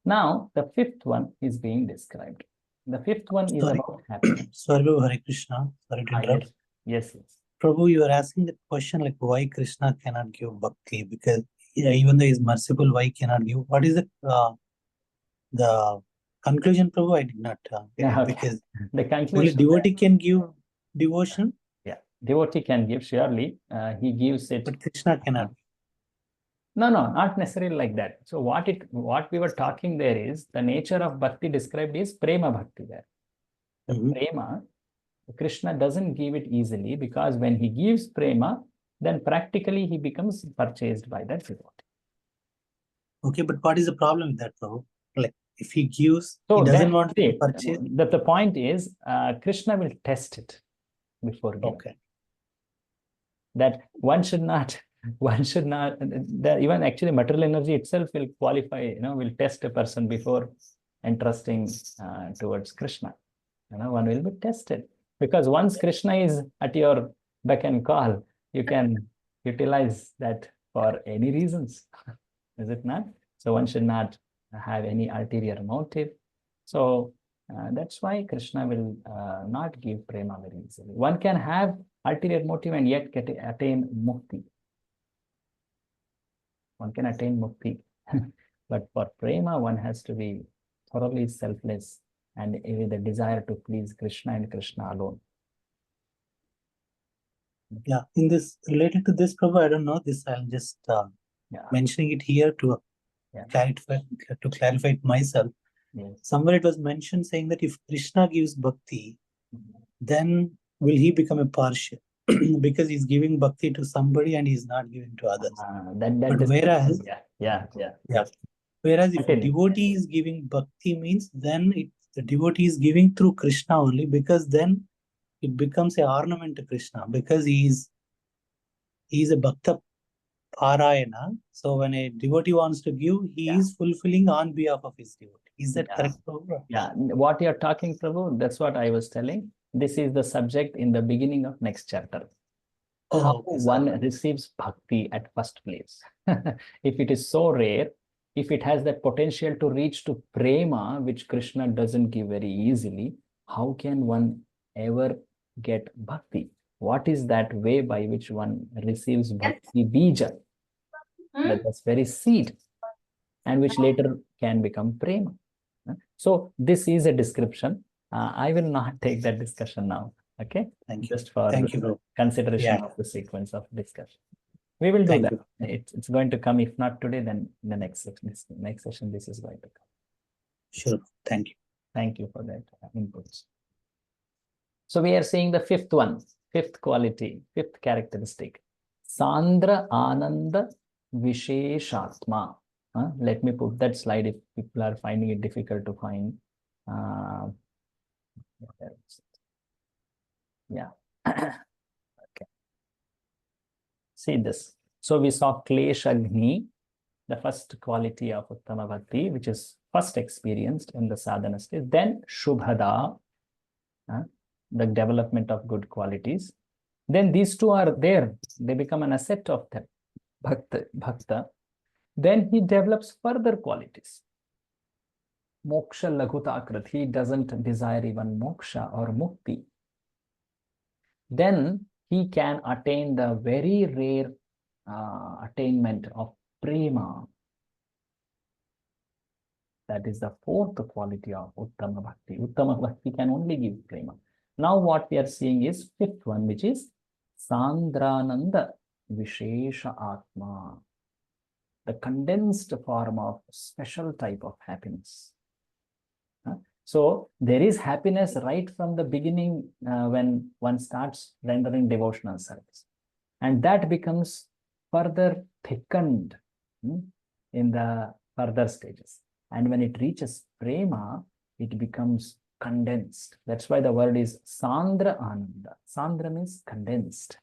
Now, the fifth one is being described. The fifth one is about happiness. Sorry, Hare Krishna. Sorry to interrupt. Yes. Prabhu, you are asking the question like why Krishna cannot give bhakti, because even though he is merciful, why cannot give? What is the conclusion, Prabhu? I did not because the conclusion, only devotee can give devotion. Yeah, devotee can give, surely. He gives it. But Krishna cannot. No, not necessarily like that. So what we were talking there is the nature of bhakti described is prema bhakti there. The prema, Krishna doesn't give it easily, because when he gives prema, then practically he becomes purchased by that devotee. Okay, but what is the problem with that, Prabhu? Like if he gives, so he doesn't want to purchase. The point is, Krishna will test it before giving. Okay. That one should not, even actually material energy itself will qualify, will test a person before entrusting towards Krishna. One will be tested. Because once Krishna is at your beck and call, you can utilize that for any reasons. Is it not? So one should not have any ulterior motive. So that's why Krishna will not give prema very easily. One can have ulterior motive and yet attain mukti. One can attain mukti. But for prema, one has to be thoroughly selfless and with the desire to please Krishna and Krishna alone. Yeah, in this related to this, Prabhu, I don't know this. I'll just mentioning it here to clarify it myself. Yes. Somewhere it was mentioned saying that if Krishna gives bhakti, then will he become a partial? Because he's giving bhakti to somebody and he's not giving to others. But whereas, whereas if a devotee is giving bhakti means then the devotee is giving through Krishna only, because then it becomes an ornament to Krishna, because he is a bhakta parayana. So when a devotee wants to give, he is fulfilling on behalf of his devotee. Is that correct, Prabhu? Yeah, what you're talking, Prabhu, that's what I was telling. This is the subject in the beginning of next chapter. How one receives bhakti at first place. If it is so rare, if it has that potential to reach to prema, which Krishna doesn't give very easily, how can one ever get bhakti? What is that way by which one receives bhakti bija? That's very seed, and which later can become prema. So this is a description. I will not take that discussion now. Okay. Thank you. Just for Thank you, bro. consideration Yeah. of the sequence of discussion. We will do Thank that. you. It's going to come. If not today, then in the next session, this is going to come. Sure. Thank you. Thank you for that inputs. So we are seeing the fifth one, fifth quality, fifth characteristic. Sandra Ananda Visheshatma. Let me put that slide if people are finding it difficult to find. Yeah. Okay. See this. So we saw Kleshagni, the first quality of Uttama Bhakti, which is first experienced in the sadhana stage. Then Shubhada, the development of good qualities. Then these two are there. They become an asset of them. Bhakta. Then he develops further qualities. Moksha Laghutakrit. He doesn't desire even moksha or mukti. Then he can attain the very rare attainment of prema. That is the fourth quality of Uttama Bhakti. Uttama Bhakti can only give prema. Now what we are seeing is fifth one, which is Sandrananda Vishesha Atma. The condensed form of special type of happiness. So there is happiness right from the beginning when one starts rendering devotional service. And that becomes further thickened in the further stages. And when it reaches prema, it becomes condensed. That's why the word is Sandra Ananda. Sandra means condensed.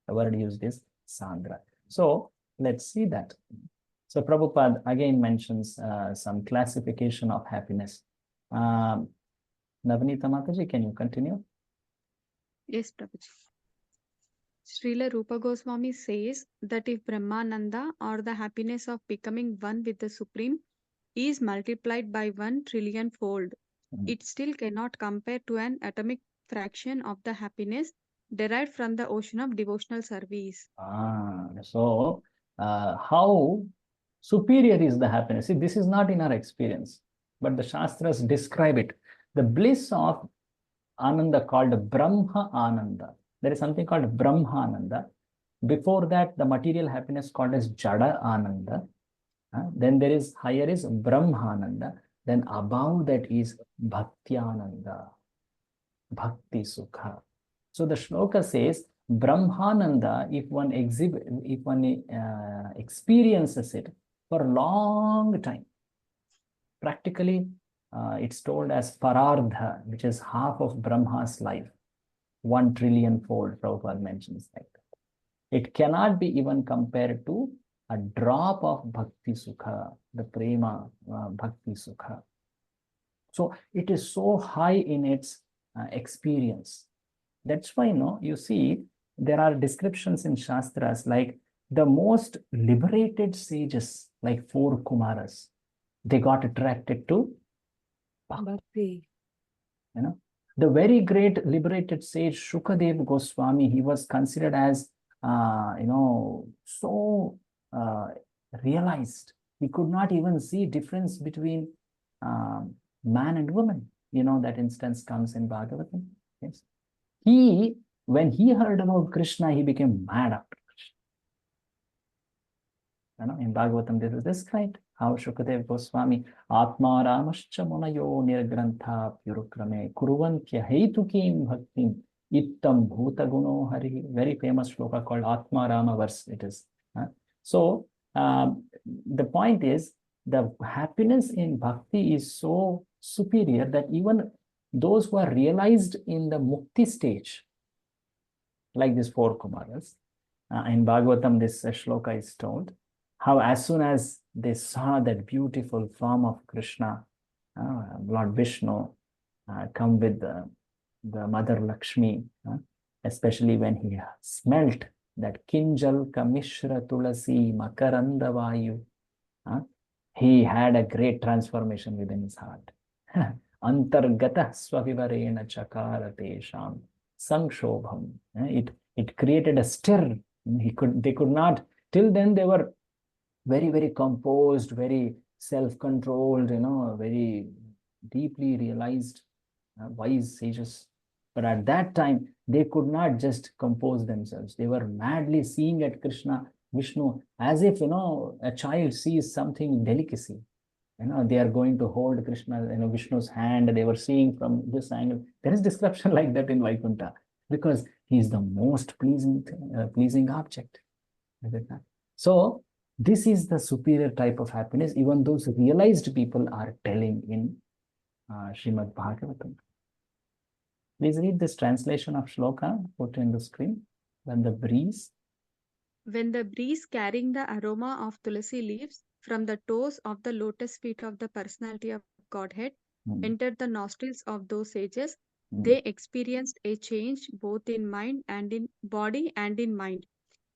The word used is Sandra. So let's see that. So Prabhupada again mentions some classification of happiness. Navneeta Mataji, can you continue? Yes, Prabhuji. Srila Rupa Goswami says that if Brahmananda, or the happiness of becoming one with the Supreme, is multiplied by 1 trillion fold, it still cannot compare to an atomic fraction of the happiness derived from the ocean of devotional service. So how superior is the happiness? See, this is not in our experience, but the Shastras describe it. The bliss of Ananda called Brahma Ananda. There is something called Brahma Ananda. Before that, the material happiness called as Jada Ananda. Then there is higher is Brahmananda. Then above that is Bhaktyananda, Bhakti Sukha. So the shloka says Brahmananda, if one experiences it for a long time, practically it's told as Parardha, which is half of Brahma's life, 1 trillion fold, Prabhupada mentions like that. It cannot be even compared to a drop of Bhakti Sukha, the Prema Bhakti Sukha. So it is so high in its experience. That's why, you see, there are descriptions in Shastras like the most liberated sages, like 4 Kumaras, they got attracted to Bhakti. The very great liberated sage Shukadev Goswami, he was considered as, so realized. He could not even see difference between man and woman. That instance comes in Bhagavatam. Yes. When he heard about Krishna, he became mad after Krishna. In Bhagavatam, this is described how Shukadev Goswami, Atma Ramascha Munayo Nirgrantha Purukrame Kuruvantya Hetukim Bhaktim Ittam Bhuta Guno Hari. Very famous shloka called Atma Rama verse it is. So the point is, the happiness in bhakti is so superior that even those who are realized in the mukti stage, like these 4 Kumaras, in Bhagavatam, this shloka is told, how as soon as they saw that beautiful form of Krishna, Lord Vishnu, come with the Mother Lakshmi, especially when he smelt that Kinjal Kamishra Tulasi Makaranda Vayu, he had a great transformation within his heart. Antargata Swavivarena Chakarate Sham Sangshobham. It created a stir. They could not, till then they were very, very composed, very self-controlled, very deeply realized, wise sages. But at that time, they could not just compose themselves. They were madly seeing at Krishna, Vishnu, as if, a child sees something delicacy. They are going to hold Krishna, Vishnu's hand. They were seeing from this angle. There is description like that in Vaikuntha because he is the most pleasing object. So this is the superior type of happiness. Even those realized people are telling in Srimad Bhagavatam. Please read this translation of shloka put in the screen. When the breeze carrying the aroma of tulasi leaves from the toes of the lotus feet of the personality of Godhead entered the nostrils of those sages, they experienced a change both in mind and in body and in mind,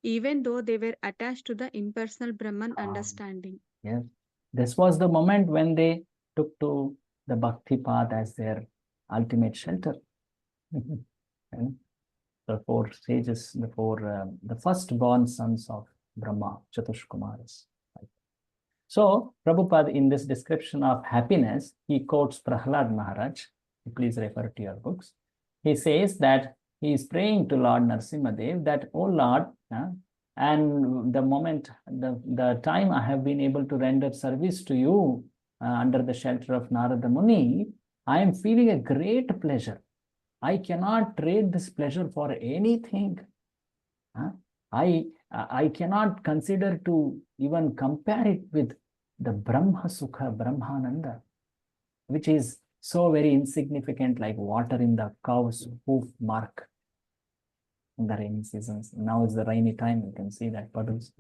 even though they were attached to the impersonal Brahman understanding. Yes, this was the moment when they took to the bhakti path as their ultimate shelter. And the four sages, the firstborn sons of Brahma, Chatushkumaras. So, Prabhupada, in this description of happiness, he quotes Prahlad Maharaj. Please refer to your books. He says that he is praying to Lord Narasimhadev that, oh Lord, and the moment, the time I have been able to render service to you under the shelter of Narada Muni, I am feeling a great pleasure. I cannot trade this pleasure for anything. I cannot consider to even compare it with the Brahma Sukha, Brahmananda, which is so very insignificant, like water in the cow's hoof mark in the rainy seasons. Now is the rainy time, you can see that puddles.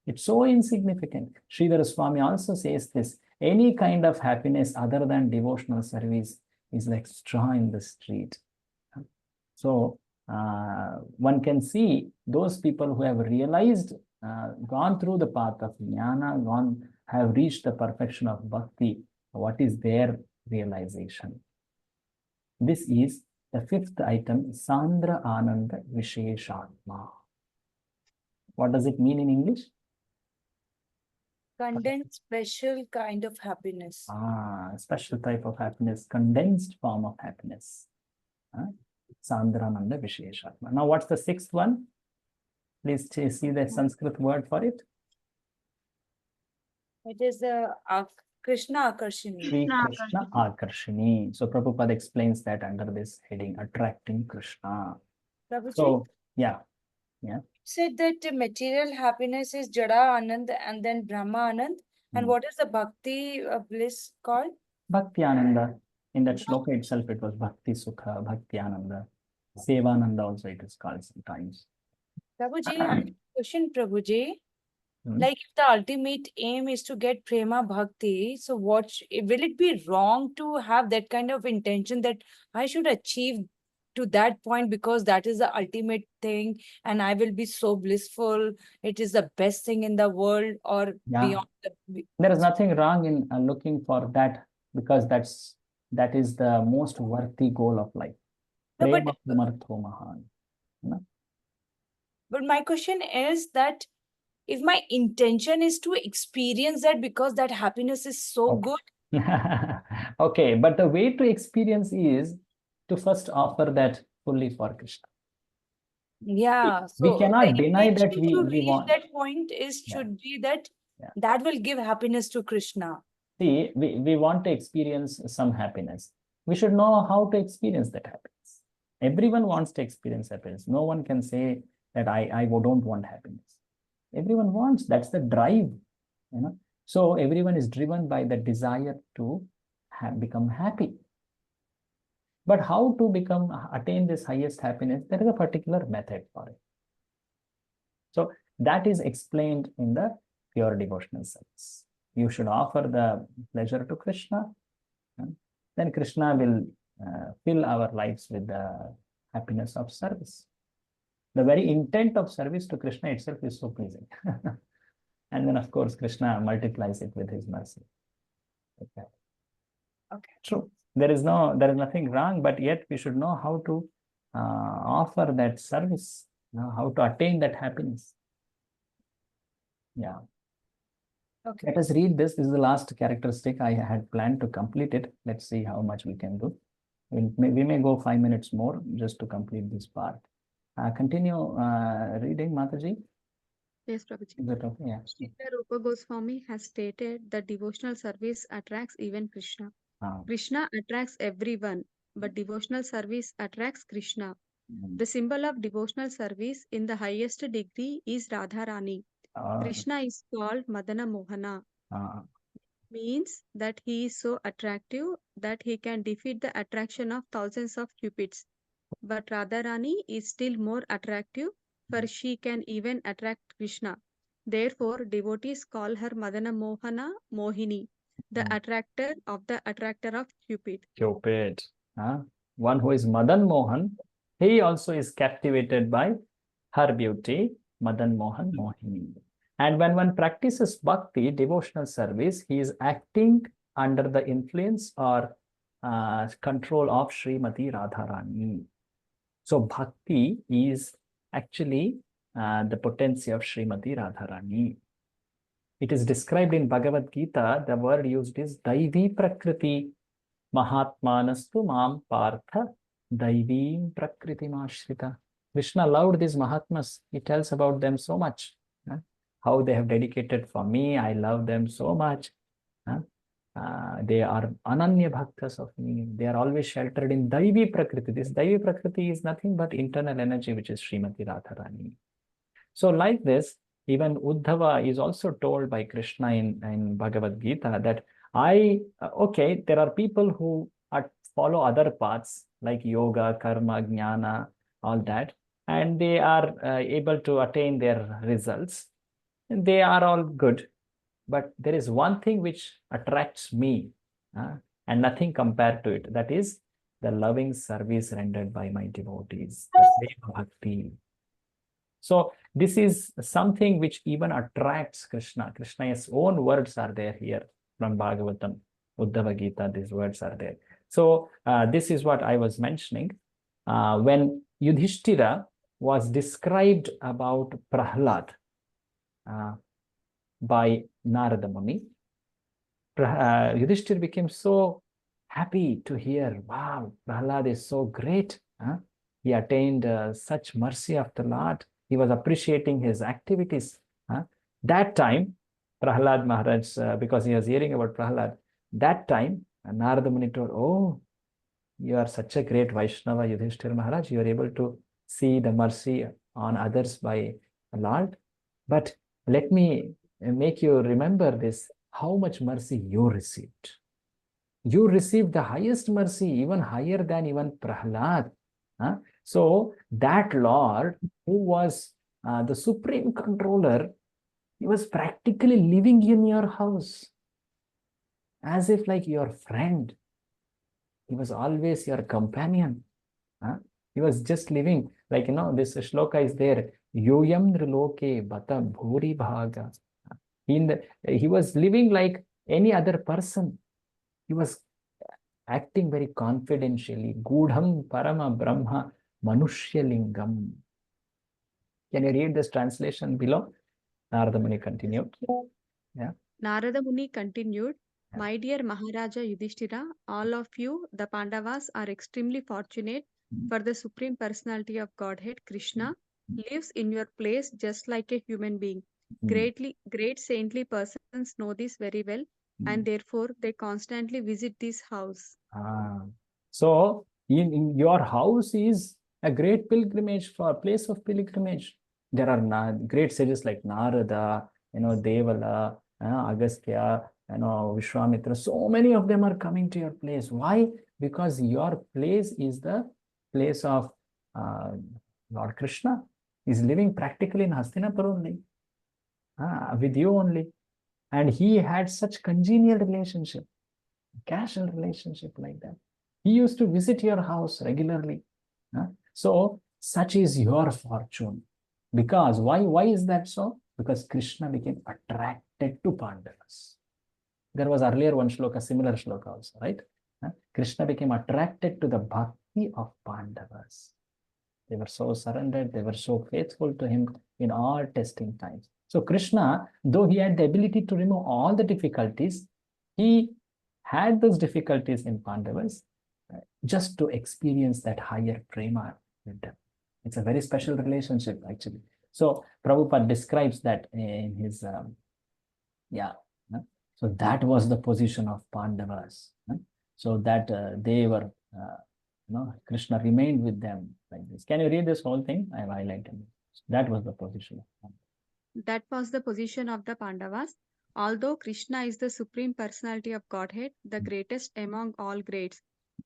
It's so insignificant. Sridhara Swami also says this, any kind of happiness other than devotional service is like straw in the street. So one can see those people who have realized, gone through the path of jnana, have reached the perfection of bhakti, what is their realization. This is the fifth item, Sandra Ananda Visheshatma. What does it mean in English? Condensed special kind of happiness. Special type of happiness, condensed form of happiness. Sandrananda Visheshatma. Now, what's the sixth one? Please see the Sanskrit word for it. It is the Krishna Akarshini. Shri Krishna Akarshini. So Prabhupada explains that under this heading, attracting Krishna. Prabhuji, so, yeah. Said that material happiness is Jada Anand and then Brahma Anand. And what is the Bhakti bliss called? Bhakti Ananda. In that shloka itself, it was Bhakti Sukha, Bhakti Ananda. Sevananda also it is called sometimes. Prabhuji, I have a question, Prabhuji. Like if the ultimate aim is to get prema bhakti, so will it be wrong to have that kind of intention that I should achieve to that point because that is the ultimate thing and I will be so blissful, it is the best thing in the world, or beyond there is nothing wrong in looking for that, because that is the most worthy goal of life. But my question is that if my intention is to experience that because that happiness is so good. Okay, but the way to experience is to first offer that fully for Krishna. Yeah, we cannot deny that we want. That point should be that that will give happiness to Krishna. See, we want to experience some happiness. We should know how to experience that happiness. Everyone wants to experience happiness. No one can say that I don't want happiness. Everyone wants, that's the drive, So everyone is driven by the desire to become happy. But how to attain this highest happiness? There is a particular method for it. So that is explained in the pure devotional service. You should offer the pleasure to Krishna. Then Krishna will fill our lives with the happiness of service. The very intent of service to Krishna itself is so pleasing. And then, of course, Krishna multiplies it with his mercy. Okay. True. There is nothing wrong, but yet we should know how to offer that service, how to attain that happiness. Yeah. Okay. Let us read this. This is the last characteristic. I had planned to complete it. Let's see how much we can do. We may go 5 minutes more just to complete this part. Continue reading, Mataji. Yes, Prabhuji. Is that okay? Yeah. Srila Rupa Goswami has stated that devotional service attracts even Krishna. Krishna attracts everyone, but devotional service attracts Krishna. The symbol of devotional service in the highest degree is Radharani. Krishna is called Madana Mohana. Means that he is so attractive that he can defeat the attraction of thousands of cupids. But Radharani is still more attractive, for she can even attract Krishna. Therefore, devotees call her Madana Mohana Mohini, the attractor of Cupid. Cupid. One who is Madan Mohan, he also is captivated by her beauty, Madan Mohan Mohini. And when one practices bhakti, devotional service, he is acting under the influence or control of Srimati Radharani. So bhakti is actually the potency of Srimati Radharani. It is described in Bhagavad Gita, the word used is Daivi Prakriti Mahatmanastu Mam Partha Daivim Prakriti Mashrita. Krishna loved these Mahatmas. He tells about them so much. How they have dedicated for me. I love them so much. They are Ananya Bhaktas of me. They are always sheltered in Daivi Prakriti. This Daivi Prakriti is nothing but internal energy, which is Srimati Radharani. So like this, even Uddhava is also told by Krishna in Bhagavad Gita that okay, there are people who follow other paths like yoga, karma, jnana, all that, and they are able to attain their results. And they are all good. But there is one thing which attracts me and nothing compared to it. That is the loving service rendered by my devotees, the Prema Bhakti. So this is something which even attracts Krishna. Krishna's own words are there here from Bhagavatam, Uddhava Gita, these words are there. So this is what I was mentioning. When Yudhishthira was described about Prahlad by Narada Muni, Yudhishthira became so happy to hear, wow, Prahlad is so great. He attained such mercy of the Lord. He was appreciating his activities. That time, Prahlad Maharaj, because he was hearing about Prahlad, that time, Narada Muni told, oh, you are such a great Vaishnava, Yudhishthira Maharaj. You are able to see the mercy on others by the Lord. But let me make you remember this, how much mercy you received. You received the highest mercy, even higher than even Prahlad. So that Lord, who was the supreme controller, he was practically living in your house as if like your friend. He was always your companion. He was just living, like, this shloka is there. Yoyam nriloke bata bhuri bhaga. He was living like any other person. He was acting very confidentially. Gudham parama brahma manushyalingam. Can you read this translation below? Narada Muni continued. Yeah. Narada Muni continued, my dear Maharaja Yudhishthira, all of you, the Pandavas, are extremely fortunate, for the Supreme Personality of Godhead, Krishna, lives in your place just like a human being. Great saintly persons know this very well, and therefore they constantly visit this house. So in your house is a great pilgrimage, for place of pilgrimage. There are great sages like Narada, Devala, Agastya, Vishwamitra. So many of them are coming to your place. Why? Because your place is the place of Lord Krishna. He's living practically in Hastinapur only, with you only. And he had such congenial relationship, casual relationship like that. He used to visit your house regularly. So such is your fortune. Because why is that so? Because Krishna became attracted to Pandavas. There was earlier one shloka, similar shloka also, right? Krishna became attracted to the bhakti of Pandavas. They were so surrendered, they were so faithful to him in all testing times. So Krishna, though he had the ability to remove all the difficulties, he had those difficulties in Pandavas just to experience that higher prema with them. It's a very special relationship, actually. So Prabhupada describes that in his, so that was the position of Pandavas. So that they were, Krishna remained with them like this. Can you read this whole thing? I have highlighted. That was the position of Pandavas. That was the position of the Pandavas. Although Krishna is the supreme personality of Godhead, the greatest among all greats,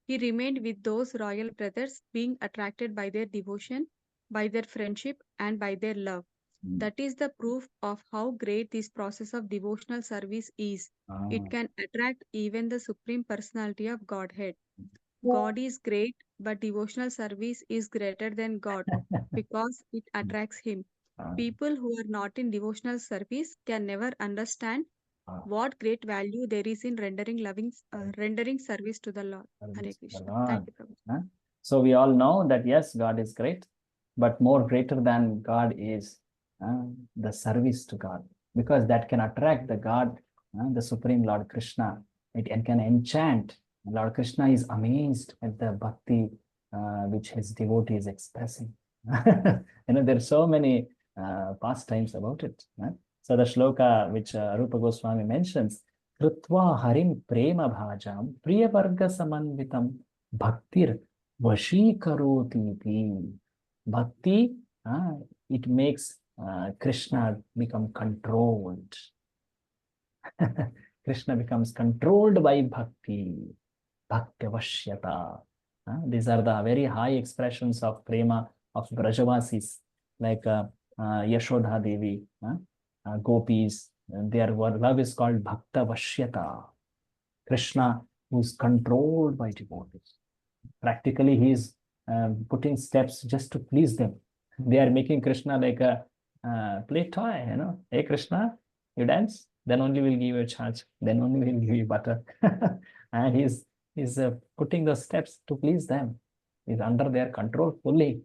he remained with those royal brothers, being attracted by their devotion, by their friendship, and by their love. That is the proof of how great this process of devotional service is. It can attract even the supreme personality of Godhead. God is great, but devotional service is greater than God because it attracts him. People who are not in devotional service can never understand what great value there is in rendering service to the Lord. Hare Krishna. Thank you, Prabhu. So we all know that yes, God is great, but more greater than God is the service to God, because that can attract the God, the Supreme Lord Krishna. It can enchant. Lord Krishna is amazed at the bhakti which his devotee is expressing. There are so many pastimes about it. So the shloka which Rupa Goswami mentions, Krutva harim prema bhajam priyavarga samanvitam bhaktir vashikarotipi. Bhakti, it makes Krishna become controlled. Krishna becomes controlled by bhakti. Bhakti vashyata. These are the very high expressions of prema of Brajavasis, like Yashodha Devi, gopis. Their love is called Bhakta Vashyata. Krishna, who is controlled by devotees. Practically, he is putting steps just to please them. They are making Krishna like a play toy, Hey Krishna, you dance? Then only we'll give you a charge. Then only we'll give you butter. And he's putting the steps to please them. He's under their control fully.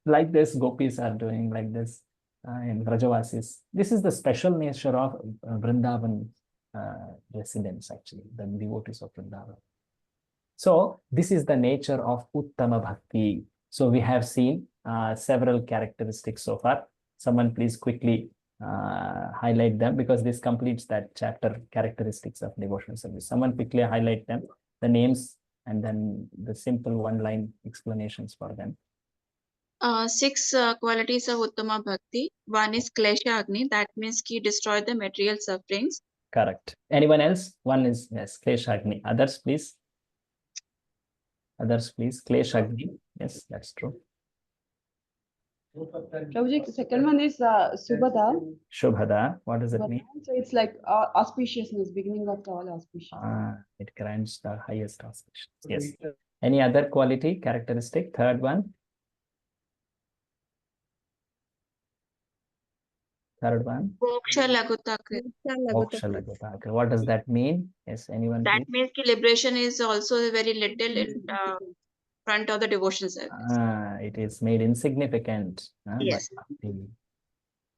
Like this, gopis are doing like this in Vrajavasis. This is the special nature of Vrindavan residents, actually, the devotees of Vrindavan. So this is the nature of Uttama Bhakti. So we have seen several characteristics so far. Someone please quickly highlight them, because this completes that chapter, characteristics of devotional service. Someone quickly highlight them, the names, and then the simple one-line explanations for them. 6 qualities of Uttama Bhakti. One is Klesha Agni, that means he destroy the material sufferings. Correct. Anyone else? One is, yes, Klesha Agni. Others, please. Others, please. Klesha Agni. Yes, that's true. Prabhuji, the second one is Subhada. Shubhada. What does it mean? So it's like auspiciousness, beginning of all auspiciousness. It grants the highest auspicious. Yes. Any other quality, characteristic? Third one. Third one. Moksha Lagutaka. Moksha Lagutaka. What does that mean? Yes, anyone? That means liberation is also very little in front of the devotional service. It is made insignificant. Yes.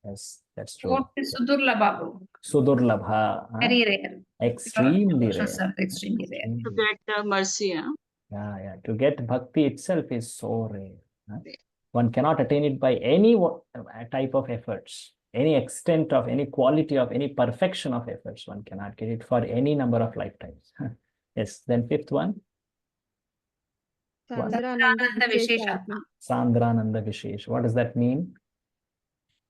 Yes, that's true. What is Sudurlabha? Sudurlabha. Very rare. Extremely rare. Extremely rare. To get the mercy. Yeah. To get bhakti itself is so rare. One cannot attain it by any type of efforts, any extent of, any quality of, any perfection of efforts. One cannot get it for any number of lifetimes. Yes. Then fifth one. Sandrananda Sandrananda Vishesh. What does that mean?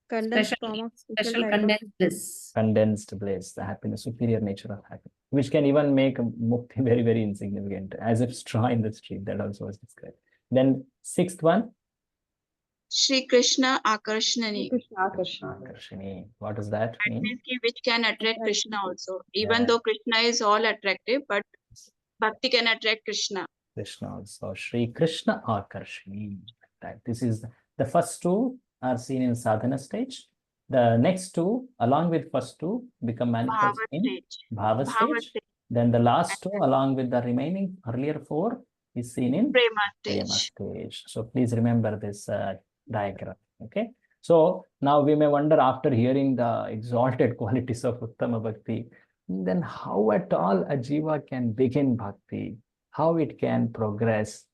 Condensed form of Special condensed bliss. Condensed bliss, the happiness, superior nature of happiness, which can even make mukti very, very insignificant, as if straw in the street. That also was described. Then sixth one. Shri Krishna Akarshnani. Akarshani. What does that mean? That means which can attract Krishna also. Even though Krishna is all attractive, but bhakti can attract Krishna. Krishna also. Shri Krishna Akarshani. This is the first two are seen in sadhana stage. The next two, along with first two, become manifest in bhava stage. Then the last two, along with the remaining earlier four, is seen in prema stage. So please remember this diagram. Okay. So now we may wonder, after hearing the exalted qualities of Uttama Bhakti, then how at all a jiva can begin bhakti, how it can progress,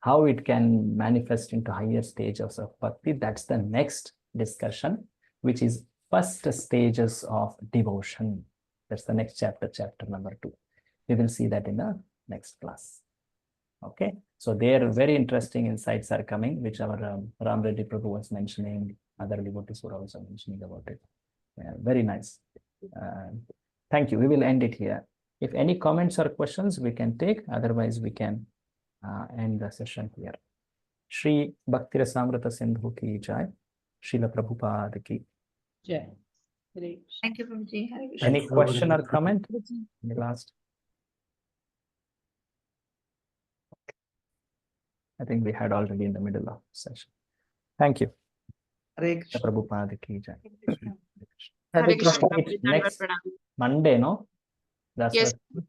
how it can manifest into higher stages of bhakti. That's the next discussion, which is first stages of devotion. That's the next chapter, chapter number 2. We will see that in the next class. Okay, so there very interesting insights are coming, which our Ram Reddy Prabhu was mentioning. Other devotees were also mentioning about it. Yeah, very nice. Thank you. We will end it here. If any comments or questions, we can take. Otherwise, we can end the session here. Shri Bhakti Rasamrita Sindhu ki jai. Srila Prabhupada ki Jai. Hare Thank you, Prabhuji. Hare Krishna. Any question or comment? The last. I think we had already in the middle of the session. Thank you. Hare Krishna. Prabhupada ki jai. Hare Krishna. Next Monday, no? That's Yes. what